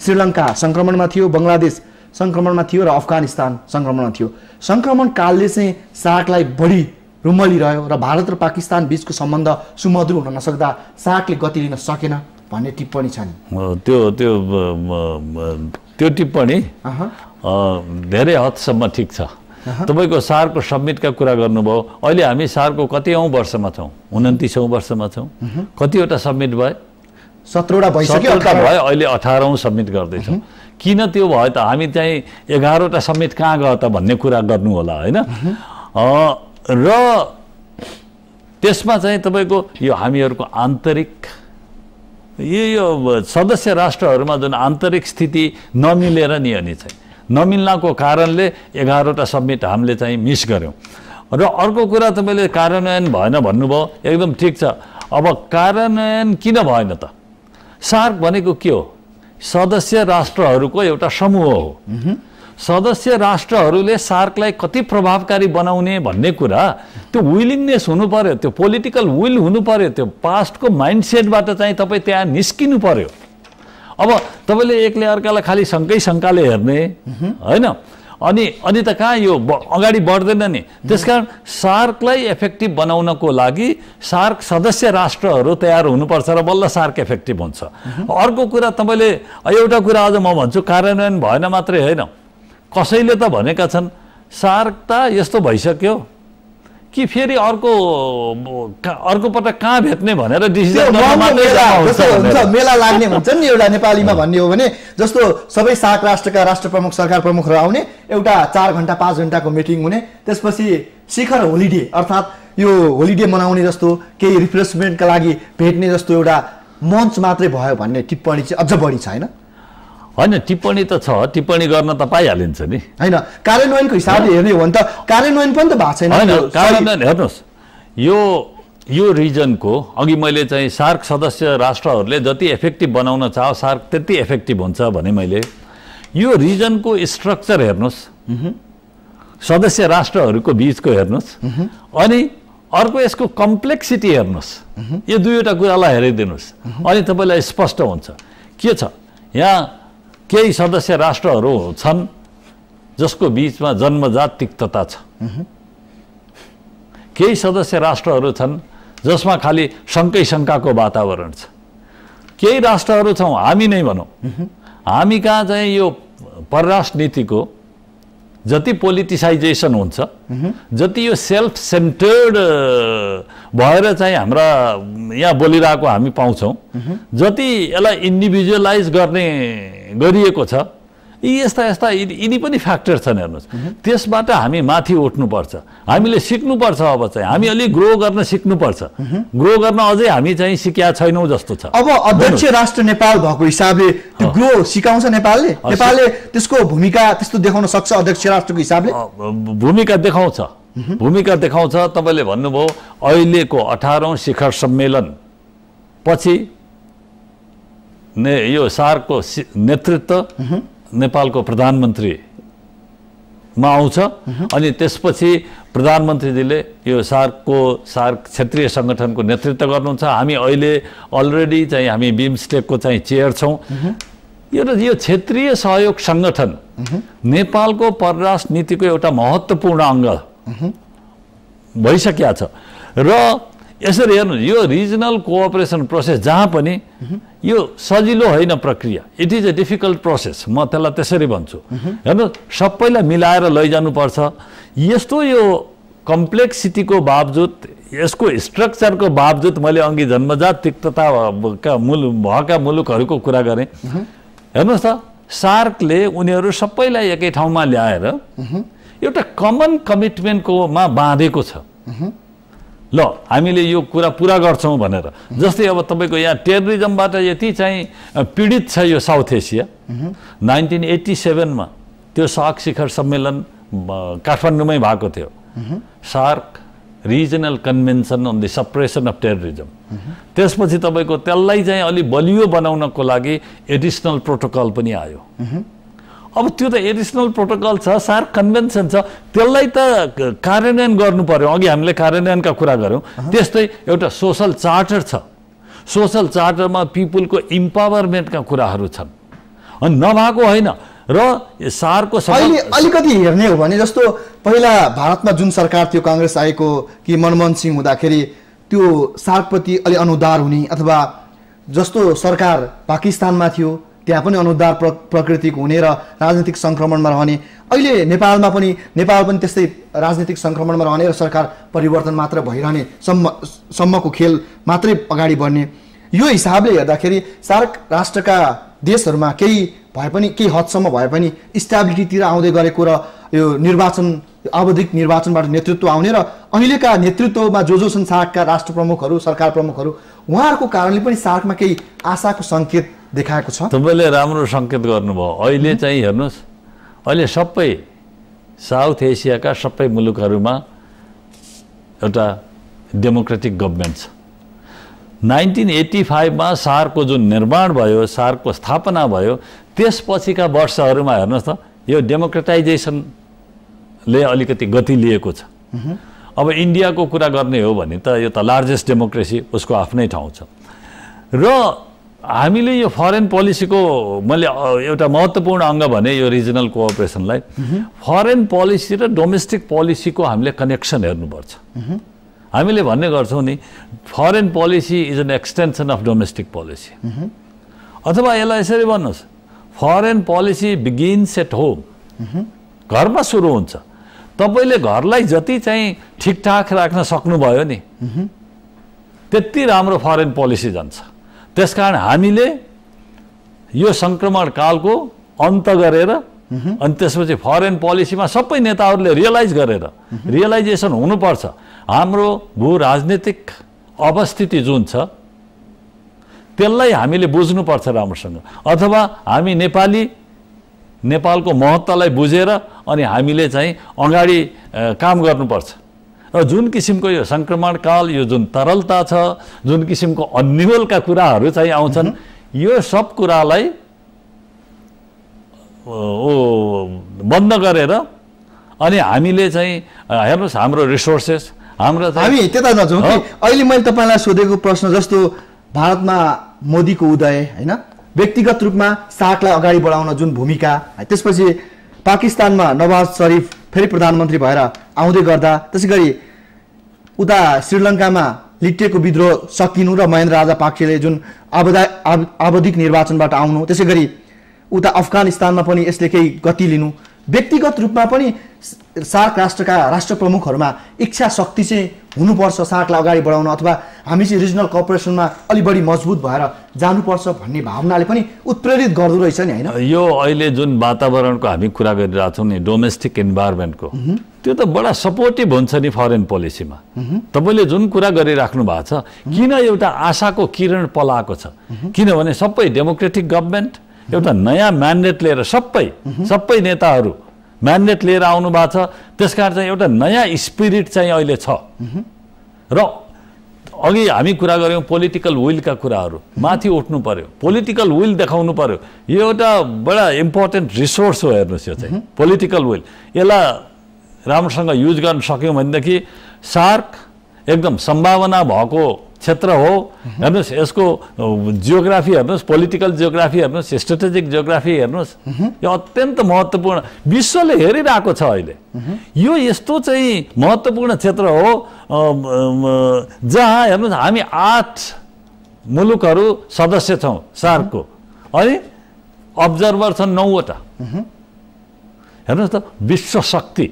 Speaker 1: श्रीलङ्का सङ्क्रमणमा थियो, बङ्गलादेश सङ्क्रमणमा थियो र अफगानिस्तान सङ्क्रमणमा थियो। सङ्क्रमण कालले चाहिँ सार्कलाई बढी रुमलिरह्यो र भारत र पाकिस्तान बीचको सम्बन्ध सुमधुर हुन नसक्दा सार्कले गति लिन सकेन भन्ने टिप्पणी छ नि।
Speaker 2: त्यो टिप्पणी धेरै हदसम्म ठिक छ। तपाईको सार्कको सब्मिटका कुरा गर्नुभयो। अहिले हामी सार्कको कतिऔं वर्षमा छौँ? 29औं वर्षमा छौँ। कतिवटा सब्मिट भयो?
Speaker 1: 17वटा भइसक्यो,
Speaker 2: भयो, अहिले 18औं सब्मिट गर्दैछौँ। किन त्यो भयो त? हामी चाहिँ 11वटा सब्मिट कहाँ गयो त भन्ने कुरा गर्नु होला होइन। र त्यसमा चाहिँ तपाईँको यो हामीहरूको आन्तरिक यो सदस्य राष्ट्रहरूमा जुन आन्तरिक स्थिति नमिलेर नि अनि चाहिँ नमिल्नको कारणले 11वटा सब्मिट हामीले चाहिँ मिस गऱ्यौँ। र अर्को कुरा तपाईँले कार्यान्वयन भएन भन्नुभयो, एकदम ठिक छ। अब कार्यान्वयन किन भएन त? सार्क भनेको के हो? सदस्य राष्ट्रहरूको एउटा समूह हो। सदस्य राष्ट्रहरूले सार्कलाई कति प्रभावकारी बनाउने भन्ने कुरा त्यो विलिङनेस हुनु पर्यो, त्यो पोलिटिकल विल हुनु पर्यो, त्यो पास्टको माइन्डसेटबाट चाहिँ तपाईँ त्यहाँ निस्किनु पर्यो। अब तपाईँले एकले अर्कालाई खालि शङ्काले हेर्ने होइन, अनि त कहाँ यो अगाडि बढ्दैन नि। त्यसकारण सार्कलाई इफेक्टिभ बनाउनको लागि सार्क सदस्य राष्ट्रहरू तयार हुनुपर्छ र बल्ल सार्क इफेक्टिभ हुन्छ। अर्को कुरा तपाईँले एउटा कुरा अझ म भन्छु, कार्यान्वयन भएन मात्रै होइन, कसैले त भनेका छन् सार्क त यस्तो भइसक्यो कि फेरि अर्को पटक कहाँ भेट्ने भनेर डिसिजन
Speaker 1: मेला लाग्ने भन्छ नि एउटा नेपालीमा भन्ने हो भने, जस्तो सबै सार्क राष्ट्रका राष्ट्र प्रमुख, सरकार प्रमुखहरू आउने, एउटा 4 घण्टा 5 घण्टाको मिटिङ हुने, त्यसपछि शिखर होलिडे अर्थात् यो होलिडे मनाउने जस्तो केही रिफ्रेसमेन्टका लागि भेट्ने जस्तो एउटा मञ्च मात्रै भयो भन्ने टिप्पणी चाहिँ अझ बढी छ होइन।
Speaker 2: होइन, टिप्पणी त छ, टिप्पणी गर्न त पाइहालिन्छ नि
Speaker 1: होइन। कार्यान्वयनको हिसाबले हेर्ने हो भने त कार्यान्वयन पनि त भएको छैन।
Speaker 2: होइन, कार्यान्वयन हेर्नुहोस्, यो रिजनको अघि मैले चाहिँ सार्क सदस्य राष्ट्रहरूले जति इफेक्टिभ बनाउन चाह सार्क त्यति इफेक्टिभ हुन्छ भने मैले यो रिजनको स्ट्रक्चर हेर्नुहोस्, सदस्य राष्ट्रहरूको बिचको हेर्नुहोस्, अनि अर्को यसको कम्प्लेक्सिटी हेर्नुहोस्। यो दुईवटा कुरालाई हेरिदिनुहोस् अनि तपाईँलाई स्पष्ट हुन्छ के छ। यहाँ केही सदस्य राष्ट्रहरू छन् जसको बिचमा जन्मजात तिक्तता छ, केही सदस्य राष्ट्रहरू छन् जसमा खालि शङ्काको वातावरण छ, केही राष्ट्रहरू छौँ हामी नै भनौँ, हामी कहाँ चाहिँ यो परराष्ट्र नीतिको जति पोलिटिसाइजेसन हुन्छ, जति यो सेल्फ सेन्टर्ड भएर चाहिँ हाम्रा यहाँ बोलिरहेको हामी पाउँछौँ, जति यसलाई इन्डिभिजुअलाइज गरिएको छ, यस्ता यिनी पनि फ्याक्टर छन् हेर्नुहोस्। त्यसबाट हामी माथि उठ्नुपर्छ, हामीले सिक्नुपर्छ। अब चाहिँ हामी अलिक ग्रो गर्न सिक्नुपर्छ। ग्रो गर्न अझै हामी चाहिँ सिकेका छैनौँ जस्तो छ।
Speaker 1: अब अध्यक्ष राष्ट्र नेपाल भएको हिसाबले त्यो ग्रो सिकाउँछ नेपालले? नेपालले त्यसको भूमिका त्यस्तो देखाउन सक्छ अध्यक्ष राष्ट्रको हिसाबले?
Speaker 2: भूमिका देखाउँछ। तपाईँले भन्नुभयो अहिलेको 18औं शिखर सम्मेलन पछि यो सार्कको नेतृत्व नेपालको प्रधानमन्त्रीमा आउँछ अनि त्यसपछि प्रधानमन्त्रीजीले यो सार्क क्षेत्रीय सङ्गठनको नेतृत्व गर्नुहुन्छ। हामी अहिले अलरेडी चाहिँ हामी बिमस्टेकको चाहिँ चेयर छौँ। यो क्षेत्रीय सहयोग सङ्गठन नेपालको परराष्ट्र नीतिको एउटा महत्त्वपूर्ण अङ्ग भइसकेको छ। र यसरी हेर्नु, यो रिजनल कोअपरेसन प्रोसेस जहाँ पनि यो सजिलो होइन प्रक्रिया, it is a difficult process, म त्यसलाई त्यसरी भन्छु। हेर्नु, सबैलाई मिलाएर लैजानुपर्छ। यस्तो यो कम्प्लेक्सिटीको बावजुद, यसको स्ट्रक्चरको बावजुद, मैले अघि जन्मजात तिक्तता भएका मुलुकहरूको कुरा गरेँ। हेर्नुहोस् त, सार्कले उनीहरू सबैलाई एकै ठाउँमा ल्याएर एउटा कमन कमिटमेन्टकोमा बाँधेको छ। ल हामीले यो कुरा पुरा गर्छौँ भनेर। जस्तै अब तपाईँको यहाँ टेररिजमबाट यति चाहिँ पीडित छ यो साउथ एसिया। 1987 त्यो सार्क शिखर सम्मेलन काठमाडौँमै भएको थियो। SAARC regional convention on the suppression of terrorism. त्यसपछि तपाईँको त्यसलाई चाहिँ अलि बलियो बनाउनको लागि एडिसनल प्रोटोकल पनि आयो। अब त्यो त एडिसनल प्रोटोकल छ, सार्क कन्भेन्सन छ, त्यसलाई त कार्यान्वयन गर्नु पर्यो। अघि हामीले कार्यान्वयनका कुरा गऱ्यौँ। त्यस्तै एउटा सोसल चार्टर छ। सोसल चार्टरमा पिपुलको इम्पावरमेन्टका कुराहरू छन् अनि नभएको होइन। र सार्कको
Speaker 1: अहिले अलिकति हेर्ने हो भने जस्तो पहिला भारतमा जुन सरकार थियो काङ्ग्रेस आएको कि मनमोहन सिंह हुँदाखेरि त्यो सार्कप्रति अलि अनुदार हुने अथवा जस्तो सरकार पाकिस्तानमा थियो त्यहाँ पनि अनुदार प्रकृतिको हुने र राजनीतिक सङ्क्रमणमा रहने। अहिले नेपालमा पनि त्यस्तै राजनीतिक सङ्क्रमणमा रहने र सरकार परिवर्तन मात्र भइरहने सम्मको खेल मात्रै अगाडि बढ्ने। यो हिसाबले हेर्दाखेरि सार्क राष्ट्रका देशहरूमा केही भए पनि केही हदसम्म भए पनि स्ट्याबिलिटीतिर आउँदै गरेको र यो निर्वाचन आवधिक निर्वाचनबाट नेतृत्व आउने र अहिलेका नेतृत्वमा जो छन् सार्कका राष्ट्र प्रमुखहरू सरकार प्रमुखहरू उहाँहरूको कारणले पनि सार्कमा केही आशाको सङ्केत देखाएको छ।
Speaker 2: तपाईँले राम्रो सङ्केत गर्नुभयो। अहिले चाहिँ हेर्नुहोस्, अहिले सबै साउथ एसियाका सबै मुलुकहरूमा एउटा डेमोक्रेटिक गभर्मेन्ट छ। 1985 सार्कको जुन निर्माण भयो, सार्कको स्थापना भयो, त्यसपछिका वर्षहरूमा हेर्नुहोस् त यो डेमोक्रेटाइजेसनले अलिकति गति लिएको छ। अब इन्डियाको कुरा गर्ने हो भने त यो त लार्जेस्ट डेमोक्रेसी, उसको आफ्नै ठाउँ छ। र हामीले यो फरेन पोलिसीको मैले एउटा महत्त्वपूर्ण अङ्ग भने यो रिजनल कोअपरेसनलाई फरेन पोलिसी र डोमेस्टिक पोलिसीको हामीले कनेक्सन हेर्नुपर्छ। हामीले भन्ने गर्छौँ नि foreign policy is an extension of domestic policy. अथवा यसलाई यसरी भन्नुहोस्, foreign policy begins at home. घरमा सुरु हुन्छ। तपाईँले घरलाई जति चाहिँ ठिकठाक राख्न सक्नुभयो नि त्यति राम्रो फरेन पोलिसी जान्छ। त्यसकारण हामीले यो सङ्क्रमण कालको अन्त गरेर अनि त्यसपछि फरेन पोलिसीमा सबै नेताहरूले रियलाइजेसन हुनुपर्छ। हाम्रो भू राजनीतिक अवस्थिति जुन छ त्यसलाई हामीले बुझ्नुपर्छ राम्रोसँग। अथवा हामी नेपालको महत्त्वलाई बुझेर अनि हामीले चाहिँ अगाडि काम गर्नुपर्छ। र जुन किसिमको यो सङ्क्रमण काल, यो जुन तरलता छ, जुन किसिमको अन्यलका कुराहरू चाहिँ आउँछन्, यो सब कुरालाई बन्द गरेर अनि हामीले चाहिँ हेर्नुहोस् हाम्रो रिसोर्सेस हाम्रो
Speaker 1: हामी त्यता नजाउँ कि अहिले मैले तपाईँलाई सोधेको प्रश्न जस्तो भारतमा मोदीको उदय होइन, व्यक्तिगत रूपमा सार्कलाई अगाडि बढाउन जुन भूमिका, त्यसपछि पाकिस्तानमा नवाज शरीफ फेरि प्रधानमन्त्री भएर आउँदै गर्दा, त्यसै गरी उता श्रीलङ्कामा लिटिएको विद्रोह सकिनु र महेन्द्र राजापाक्सेले जुन आवधिक निर्वाचनबाट आउनु, त्यसै गरी उता अफगानिस्तानमा पनि यसले केही गति लिनु, व्यक्तिगत रूपमा पनि सार्क राष्ट्रका राष्ट्र प्रमुखहरूमा इच्छा शक्ति चाहिँ हुनुपर्छ सार्कलाई अगाडि बढाउन अथवा हामी चाहिँ रिजनल कोअपरेसनमा अलि बढी मजबुत भएर जानुपर्छ भन्ने भावनाले पनि उत्प्रेरित गर्दो रहेछ नि होइन।
Speaker 2: यो अहिले जुन वातावरणको हामी कुरा गरिरहेछौँ नि डोमेस्टिक इन्भाइरोमेन्टको, त्यो त बडा सपोर्टिभ हुन्छ नि फरेन पोलिसीमा। तपाईँले जुन कुरा गरिराख्नु भएको छ, किन एउटा आशाको किरण पलाएको छ, किनभने सबै डेमोक्रेटिक गभर्मेन्ट एउटा नयाँ म्यान्डेट लिएर सबै नेताहरू म्यान्डेट लिएर आउनु भएको छ। त्यसकारण चाहिँ एउटा नयाँ स्पिरिट चाहिँ अहिले छ। र अघि हामी कुरा गऱ्यौँ पोलिटिकल विलका कुराहरू, माथि उठ्नु पर्यो, पोलिटिकल विल देखाउनु पर्यो। यो एउटा बडा इम्पोर्टेन्ट रिसोर्स हो। हेर्नुहोस् यो चाहिँ पोलिटिकल विल, यसलाई राम्रोसँग युज गर्न सक्यौँ भनेदेखि सार्क एकदम सम्भावना भएको क्षेत्र हो। हेर्नुहोस् यसको जियोग्राफी हेर्नुहोस्, पोलिटिकल जियोग्राफी हेर्नुहोस्, स्ट्रेटेजिक जियोग्राफी हेर्नुहोस्, यो अत्यन्त महत्त्वपूर्ण विश्वले हेरिरहेको छ अहिले। यो यस्तो चाहिँ महत्त्वपूर्ण क्षेत्र हो जहाँ हेर्नुहोस् हामी 8 मुलुकहरू सदस्य छौँ सार्कको अनि अब्जर्भर छन् 9वटा। हेर्नुहोस् त विश्व शक्ति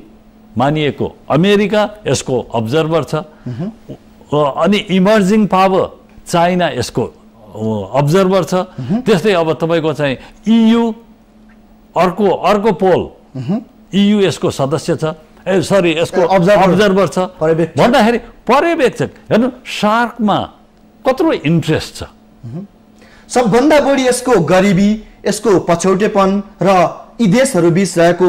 Speaker 2: मानिएको अमेरिका यसको अब्जर्भर छ, अनि इमर्जिङ पावर चाइना यसको अब्जर्भर छ। त्यस्तै अब तपाईँको चाहिँ EU अर्को पोल EU यसको सदस्य छ, सरी यसको अब्जर्भर छ भन्दाखेरि पर्यवेक्षक हेर्नु सार्कमा कत्रो इन्ट्रेस्ट छ।
Speaker 1: सबभन्दा बढी यसको गरिबी, यसको पछौटेपन र यी देशहरू बीच रहेको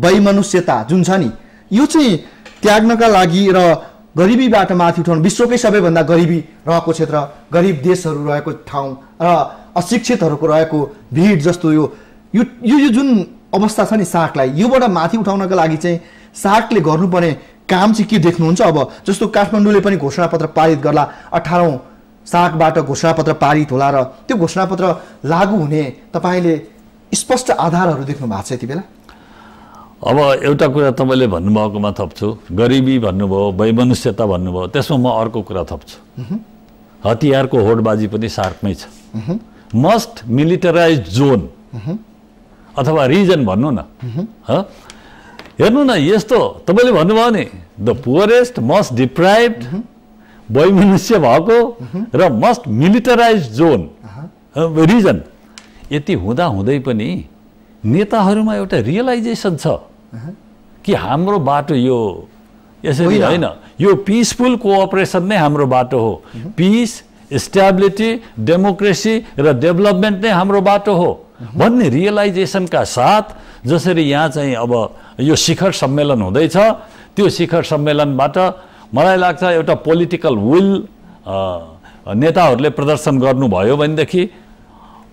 Speaker 1: वैमनुष्यता जुन छ नि, यो चाहिँ त्याग्नका लागि र गरिबीबाट माथि उठाउनु, विश्वकै सबैभन्दा गरिबी रहेको क्षेत्र, गरिब देशहरू रहेको ठाउँ र अशिक्षितहरूको रहेको भिड जस्तो यो जुन अवस्था छ नि सार्कलाई, योबाट माथि उठाउनका लागि चाहिँ सार्कले गर्नुपर्ने काम चाहिँ के देख्नुहुन्छ? अब जस्तो काठमाडौँले पनि घोषणापत्र पारित गर्ला, 18औं सार्कबाट घोषणापत्र पारित होला र त्यो घोषणापत्र लागू हुने तपाईँले स्पष्ट आधारहरू देख्नु भएको छ यति बेला?
Speaker 2: अब एउटा कुरा तपाईँले भन्नुभएकोमा थप्छु, गरिबी भन्नुभयो, वैमनुष्यता भन्नुभयो, त्यसमा म अर्को कुरा थप्छु, हतियारको होडबाजी पनि सार्कमै छ। मस्ट मिलिटराइज जोन अथवा रिजन भन्नु न, हेर्नु न यस्तो तपाईँले भन्नुभयो नि, द पुअरेस्ट मस्ट डिप्राइभ्ड, वैमनुष्य भएको र मस्ट मिलिटराइज जोन रिजन, यति हुँदै पनि नेताहरूमा एउटा रियलाइजेसन छ कि हाम्रो बाटो यो यसरी होइन, यो पिसफुल कोअपरेसन नै हाम्रो बाटो हो, पिस, स्टेबिलिटी, डेमोक्रेसी र डेभलपमेन्ट नै हाम्रो बाटो हो भन्ने रियलाइजेसनका साथ जसरी यहाँ चाहिँ अब यो शिखर सम्मेलन हुँदैछ, त्यो शिखर सम्मेलनबाट मलाई लाग्छ एउटा पोलिटिकल विल नेताहरूले प्रदर्शन गर्नुभयो भनेदेखि,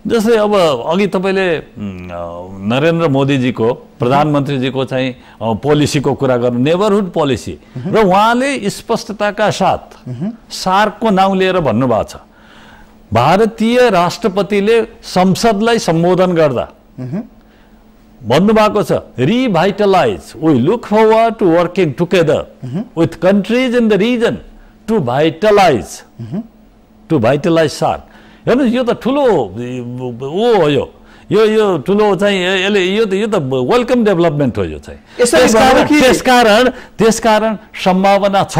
Speaker 2: जस्तै अब अघि तपाईँले नरेन्द्र मोदीजीको, प्रधानमन्त्रीजीको चाहिँ पोलिसीको कुरा गर्नु, नेबरहुड पोलिसी, र उहाँले स्पष्टताका साथ सार्कको नाउँ लिएर भन्नुभएको छ, भारतीय राष्ट्रपतिले संसदलाई सम्बोधन गर्दा भन्नुभएको छ, revitalize, we look forward to working together with countries in the region to vitalize SAARC. हेर्नु यो त ठुलो हो, यो ठुलो चाहिँ यसले यो त वेलकम डेभलपमेन्ट हो यो चाहिँ। त्यसकारण सम्भावना छ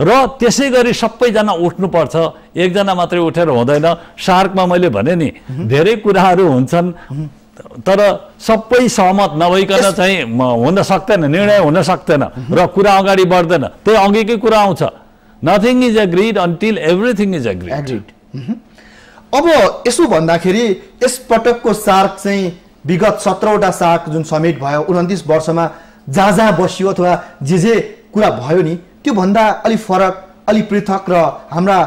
Speaker 2: र त्यसै गरी सबैजना उठ्नुपर्छ, एकजना मात्रै उठेर हुँदैन। सार्कमा मैले भने नि धेरै कुराहरू हुन्छन् तर सबै सहमत नभइकन चाहिँ हुन सक्दैन, निर्णय हुन सक्दैन र कुरा अगाडि बढ्दैन, त्यही अघिकै कुरा आउँछ, nothing is agreed until everything is agreed.
Speaker 1: अब यसो भन्दाखेरि यस पटकको सार्क चाहिँ विगत 17वटा सार्क जुन समिट भयो 29 वर्षमा जहाँ बसियो अथवा जे कुरा भयो नि, त्यो भन्दा अलि फरक, अलि पृथक र हाम्रा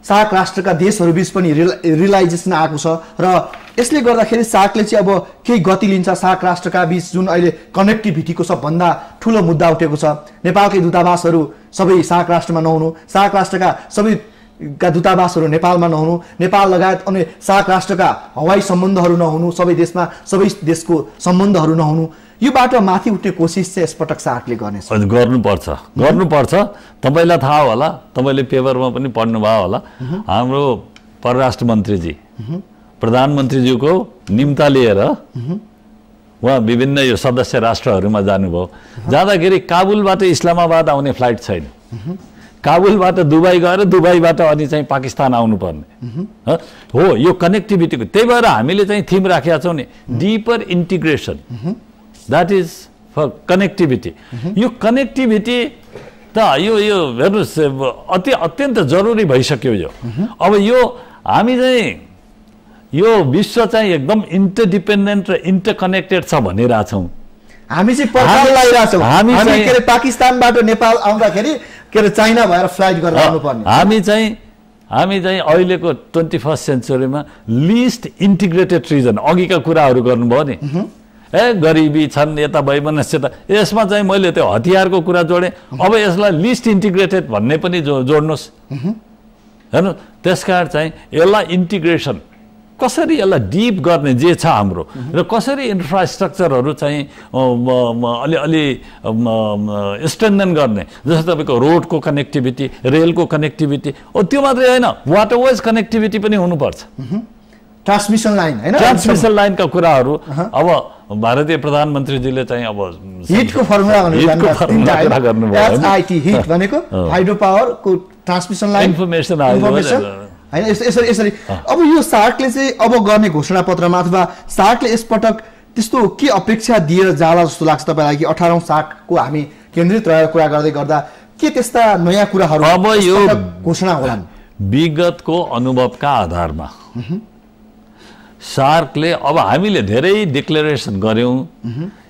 Speaker 1: सार्क राष्ट्रका देशहरू बीच पनि रियलाइजेसन आएको छ र यसले गर्दाखेरि सार्कले चाहिँ अब केही गति लिन्छ। सार्क राष्ट्रका बीच जुन अहिले कनेक्टिभिटीको सबभन्दा ठुलो मुद्दा उठेको छ, नेपालकै दूतावासहरू सबै सार्क राष्ट्रमा नहुनु, सार्क राष्ट्रका सबै दूतावासहरू नेपालमा नहुनु, नेपाल लगायत अन्य सार्क राष्ट्रका हवाई सम्बन्धहरू नहुनु, सबै देशको सम्बन्धहरू नहुनु, यो बाटो माथि उठ्ने कोसिस चाहिँ यसपटक सार्कले गर्नुपर्छ। तपाईँलाई थाहा होला, तपाईँले पेपरमा पनि पढ्नुभयो होला, हाम्रो परराष्ट्र मन्त्रीजी प्रधानमन्त्रीज्यूको निम्ता लिएर उहाँ विभिन्न यो सदस्य राष्ट्रहरूमा जानुभयो। जाँदाखेरि काबुलबाट इस्लामाबाद आउने फ्लाइट छैन, काबुलबाट दुबई गएर दुबईबाट अनि चाहिँ पाकिस्तान आउनुपर्ने हो। यो कनेक्टिभिटीको, त्यही भएर हामीले चाहिँ थिम राखेका छौँ नि, deeper integration, that is for connectivity. यो कनेक्टिभिटी त यो हेर्नुहोस् अत्यन्त जरुरी भइसक्यो यो। अब यो हामी चाहिँ यो विश्व चाहिँ एकदम इन्टरडिपेन्डेन्ट र इन्टरकनेक्टेड छ भनिरहेछौँ। हामी चाहिँ पर्खाल लगाइरहेछौँ, हामी के अरे पाकिस्तानबाट नेपाल आउँदाखेरि के अरे चाइना भएर फ्लाइट गरेर आउनुपर्ने। हामी
Speaker 2: चाहिँ अहिलेको 21st सेन्चुरीमा लिस्ट इन्टिग्रेटेड रिजन, अघिका कुराहरू गर्नुभयो नि, गरिबी छन्, यता वैमनस्यता, यसमा चाहिँ मैले त्यो हतियारको कुरा जोडेँ, अब यसलाई लिस्ट इन्टिग्रेटेड भन्ने पनि जोड्नुहोस् हेर्नु। त्यसकारण चाहिँ यसलाई इन्टिग्रेसन कसरी यसलाई डिप गर्ने जे छ हाम्रो, र कसरी इन्फ्रास्ट्रक्चरहरू चाहिँ अलि स्ट्रेन्थन गर्ने, जस्तो तपाईँको रोडको कनेक्टिभिटी, रेलको कनेक्टिभिटी, त्यो मात्रै होइन, वाटरवेज कनेक्टिभिटी पनि हुनुपर्छ,
Speaker 1: ट्रान्समिसन लाइन होइन,
Speaker 2: ट्रान्समिसन लाइनका कुराहरू। अब भारतीय प्रधानमन्त्रीजीले चाहिँ अब
Speaker 1: हिटको फर्मुला हिट भनेको हाइड्रो पावरको ट्रान्समिसन लाइन, इन्फर्मेसन होइन, यसरी। अब यो सार्कले चाहिँ अब गर्ने घोषणापत्रमा अथवा सार्कले यसपटक त्यस्तो के अपेक्षा दिएर जाला जस्तो लाग्छ तपाईँलाई कि 18औं सार्कको हामी केन्द्रित रहेर कुरा गर्दै गर्दा के त्यस्ता नयाँ कुराहरू
Speaker 2: अब यो
Speaker 1: घोषणा होलान्? विगतको
Speaker 2: अनुभवका आधारमा सार्कले अब हामीले धेरै डिक्लेरेसन गर्यौं,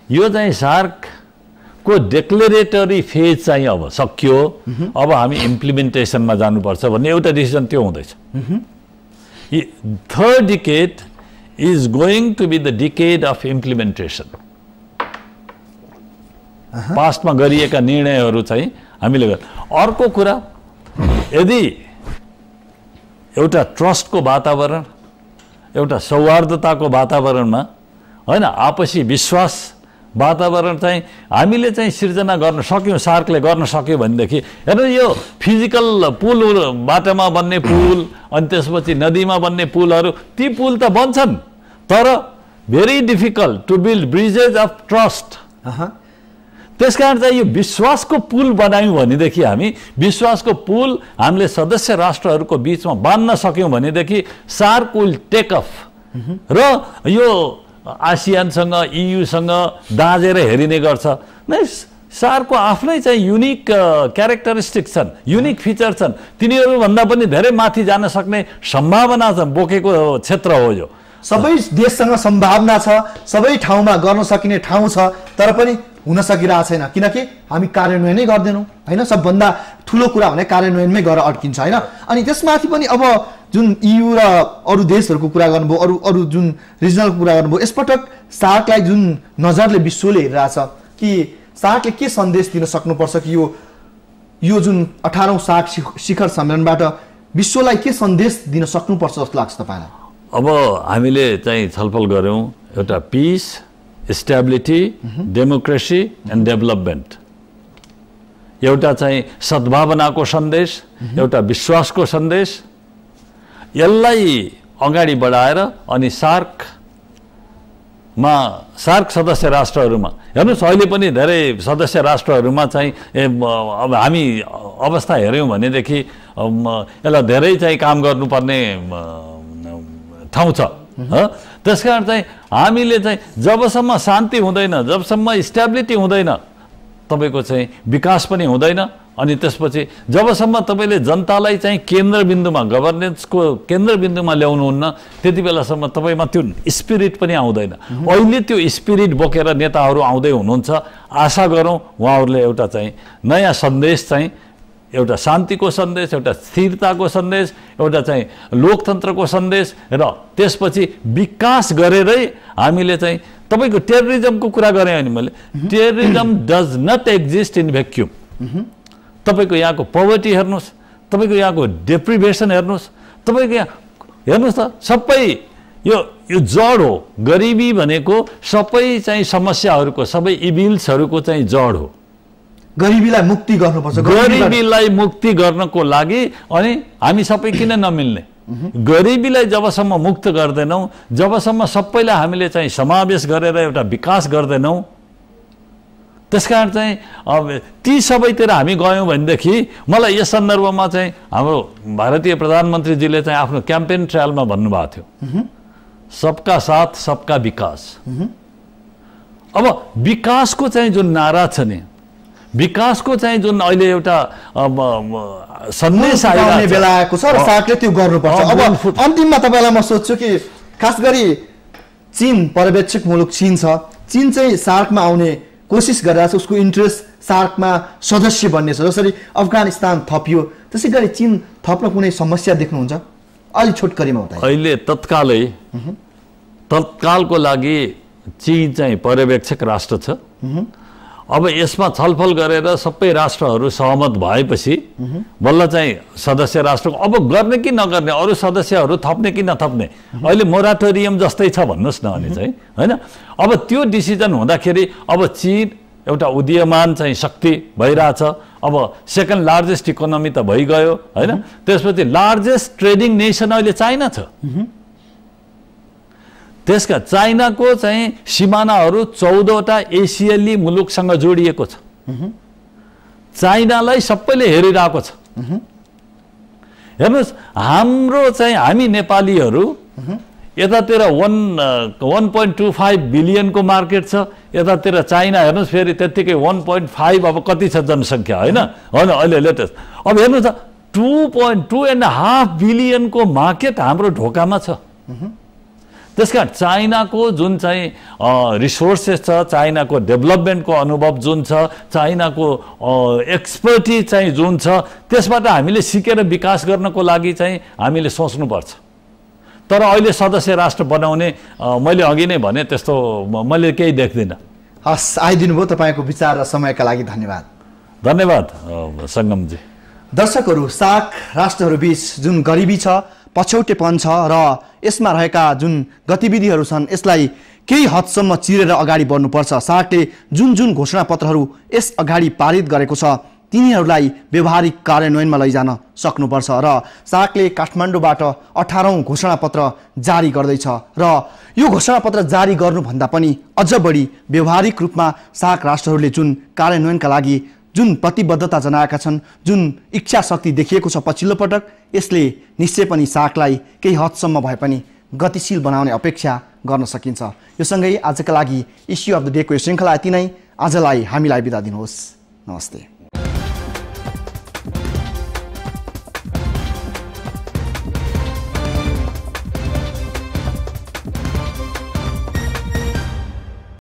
Speaker 2: यो चाहिँ सार्कको डिक्लेरेटरी फेज चाहिँ अब सकियो, अब हामी इम्प्लिमेन्टेसनमा जानुपर्छ भन्ने एउटा डिसिजन त्यो हुँदैछ। Third decade is going to be the decade of implementation. पास्टमा गरिएका निर्णयहरू चाहिँ हामीले अर्को कुरा, यदि एउटा ट्रस्टको वातावरण, एउटा सौहार्दताको वातावरणमा हैन आपसी विश्वास वातावरण चाहिँ हामीले चाहिँ सिर्जना गर्न सक्यौं, सार्कले गर्न सक्यो भनेदेखि हेर्नु यो फिजिकल पुल बाटोमा बन्ने पुल अनि त्यसपछि नदीमा बन्ने पुलहरू, ती पुल त बन्छन् तर very difficult to build bridges of trust. त्यसकारण चाहिँ यो विश्वासको पुल बनायौं भनेदेखि, हामी विश्वासको पुल हामीले सदस्य राष्ट्रहरूको बीचमा बाँध्न सक्यौं भनेदेखि सार्क विल टेक अफ र यो आसियानसँग ईयूसँग दाँजेर हेरिने गर्छ। नै सार्कको आफ्नै चाहिँ युनिक क्यारेक्टरिस्टिक छन्, युनिक फिचर छन्, तिनीहरू भन्दा पनि धेरै माथि जान सक्ने सम्भावना बोकेको क्षेत्र हो यो।
Speaker 1: सबै देशसँग सम्भावना छ, सबै ठाउँमा गर्न सकिने ठाउँ छ, तर पनि हुन सकिरहेको छैन किनकि हामी कार्यान्वयनै गर्दैनौँ हैन। सबभन्दा ठुलो कुरा भने कार्यान्वयनमै गएर अड्किन्छ हैन। अनि त्यसमाथि पनि अब जुन EU र अरू देशहरूको कुरा गर्नुभयो, अरू जुन रिजनल कुरा गर्नुभयो, यसपटक सार्कलाई जुन नजरले विश्वले हेरिरहेछ कि सार्कले के सन्देश दिन सक्नुपर्छ कि यो जुन 18औं सार्क शिखर सम्मेलनबाट विश्वलाई के सन्देश दिन सक्नुपर्छ जस्तो लाग्छ तपाईलाई?
Speaker 2: अब हामीले चाहिँ छलफल गर्यौं एउटा peace, stability, democracy and development, एउटा चाहिँ सद्भावनाको सन्देश, एउटा विश्वासको सन्देश, यसलाई अगाडि बढाएर अनि सार्क सदस्य राष्ट्रहरूमा हेर्नुस् अहिले पनि धेरै सदस्य राष्ट्रहरूमा चाहिँ अब हामी अवस्था हेर्यौं भनेदेखि यसलाई धेरै चाहिँ काम गर्नुपर्ने ठाउँ छ। त्यसकारण चाहिँ हामीले चाहिँ जबसम्म शान्ति हुँदैन, जबसम्म स्टेबिलिटी हुँदैन, तपाईको चाहिँ विकास पनि हुँदैन। अनि त्यसपछि जबसम्म तपाईले जनतालाई चाहिँ केन्द्रबिन्दुमा, गभर्नेन्सको केन्द्रबिन्दुमा ल्याउनुहुन्न, त्यति बेलासम्म तपाईमा त्यो स्पिरिट पनि आउँदैन। अहिले त्यो स्पिरिट बोकेर नेताहरू आउँदै हुनुहुन्छ। आशा गरौँ उहाँहरूले एउटा चाहिँ नयाँ सन्देश चाहिँ, एउटा शान्तिको सन्देश, एउटा स्थिरताको सन्देश, एउटा चाहिँ लोकतन्त्रको सन्देश र त्यसपछि विकास गरेरै हामीले चाहिँ तपाईको टेररिजमको कुरा गरेँ अनि मैले, terrorism does not exist in vacuum. तपाईको यहाँको पोभर्टी हेर्नुस्, तपाईको यहाँको डेप्रिभेसन हेर्नुस्, तपाईको यहाँ हेर्नुस् त सबै यो जड हो। गरिबी भनेको सबै चाहिँ समस्याहरूको, सबै इभिल्सहरूको चाहिँ जड हो।
Speaker 1: गरिबीलाई मुक्ति गर्नुपर्छ।
Speaker 2: गरिबीलाई मुक्ति गर्नको लागि अनि हामी सबै किन नमिल्ने? गरिबीलाई जबसम्म मुक्त गर्दैनौं, जबसम्म सबैलाई हामीले चाहिँ समावेश गरेर एउटा विकास गर्दैनौं, त्यसकारण चाहिँ अब ती सबैतिर हामी गयौं भनेदेखि मलाई यस सन्दर्भमा चाहिँ हाम्रो भारतीय प्रधानमन्त्रीजीले चाहिँ आफ्नो क्याम्पेन ट्रायलमा भन्नुभएको थियो, सबका साथ सबका विकास। अब विकासको चाहिँ जुन नारा छ नि, विकासको चाहिँ जुन अहिले एउटा सन्देश आउने
Speaker 1: बेलाको छ र सार्कले त्यो गर्नुपर्छ। अब अन्तिममा तपाईलाई म सोध्छु कि खास गरी चीन, पर्यवेक्षक मुलुक चीन छ, चीन चाहिँ सार्कमा आउने कोसिस गरिरहेछ, उसको इन्ट्रेस्ट सार्कमा सदस्य बन्ने छ। जसरी अफगानिस्तान थपियो त्यसै गरी चीन थप्न कुनै समस्या देख्नुहुन्छ? अलि छोटकरीमा बताइए।
Speaker 2: अहिले तत्कालको लागि चीन चाहिँ पर्यवेक्षक राष्ट्र छ। अब यसमा छलफल गरेर सबै राष्ट्रहरू सहमत भएपछि बल्ल चाहिँ सदस्य राष्ट्रको अब गर्ने कि नगर्ने, अरू सदस्यहरू थप्ने कि नथप्ने, अहिले मोराटोरियम जस्तै छ भन्नुस् न अनि चाहिँ हैन। अब त्यो डिसिजन हुँदाखेरि अब चीन एउटा उदीयमान चाहिँ शक्ति भइरहेछ। अब सेकेन्ड लार्जेस्ट इकोनोमी त भइगयो हैन। त्यसपछि लार्जेस्ट ट्रेडिङ नेसन अहिले चाइना छ। त्यसका चाइनाको चाहिँ सीमानाहरू 14वटा एसियाली मुलुकसँग जोडिएको छ। चाइनालाई सबैले हेरिरहेको छ। हेर्नुस्, हाम्रो चाहिँ हामी नेपालीहरू यतातिर 1.25 बिलियनको मार्केट छ, यतातिर चाइना हेर्नुहोस् फेरि त्यत्तिकै 1.5 अब कति छ जनसङ्ख्या होइन अहिले लेटेस्ट। अब हेर्नुहोस् त 2.5 बिलियनको मार्केट हाम्रो ढोकामा छ। त्यसकारण चाइनाको जुन चाहिँ रिसोर्सेस छ, चाइनाको डेभलपमेन्टको अनुभव जुन छ, चाइनाको एक्सपर्टिज चाहिँ जुन छ, त्यसबाट हामीले सिकेर विकास गर्नको लागि चाहिँ हामीले सोच्नुपर्छ। तर अहिले सदस्य राष्ट्र बनाउने मैले अघि नै भने त्यस्तो मैले केही देख्दिनँ।
Speaker 1: हस्, आइदिनु भयो, तपाईँको विचार र समयका लागि धन्यवाद।
Speaker 2: धन्यवाद सङ्गमजी।
Speaker 1: दर्शकहरू, सार्क राष्ट्रहरूबीच जुन गरिबी छ, पछौटेपन छ र यसमा रहेका जुन गतिविधिहरू छन् यसलाई केही हदसम्म चिरेर अगाडि बढ्नुपर्छ। सार्कले जुन जुन घोषणापत्रहरू यस अगाडि पारित गरेको छ तिनीहरूलाई व्यवहारिक कार्यान्वयनमा लैजान सक्नुपर्छ र सार्कले काठमाडौँबाट 18औं घोषणापत्र जारी गर्दैछ र यो घोषणापत्र जारी गर्नुभन्दा पनि अझ बढी व्यवहारिक रूपमा सार्क राष्ट्रहरूले जुन कार्यान्वयनका लागि जुन प्रतिबद्धता जनाएका छन्, जुन इच्छा शक्ति देखिएको छ पछिल्लो पटक, यसले निश्चय पनि सार्कलाई केही हदसम्म भए पनि गतिशील बनाउने अपेक्षा गर्न सकिन्छ। यो सँगै आजका लागि इस्यु अफ द डेको श्रृङ्खला यति नै। आजलाई हामीलाई बिदा दिनुहोस्। नमस्ते।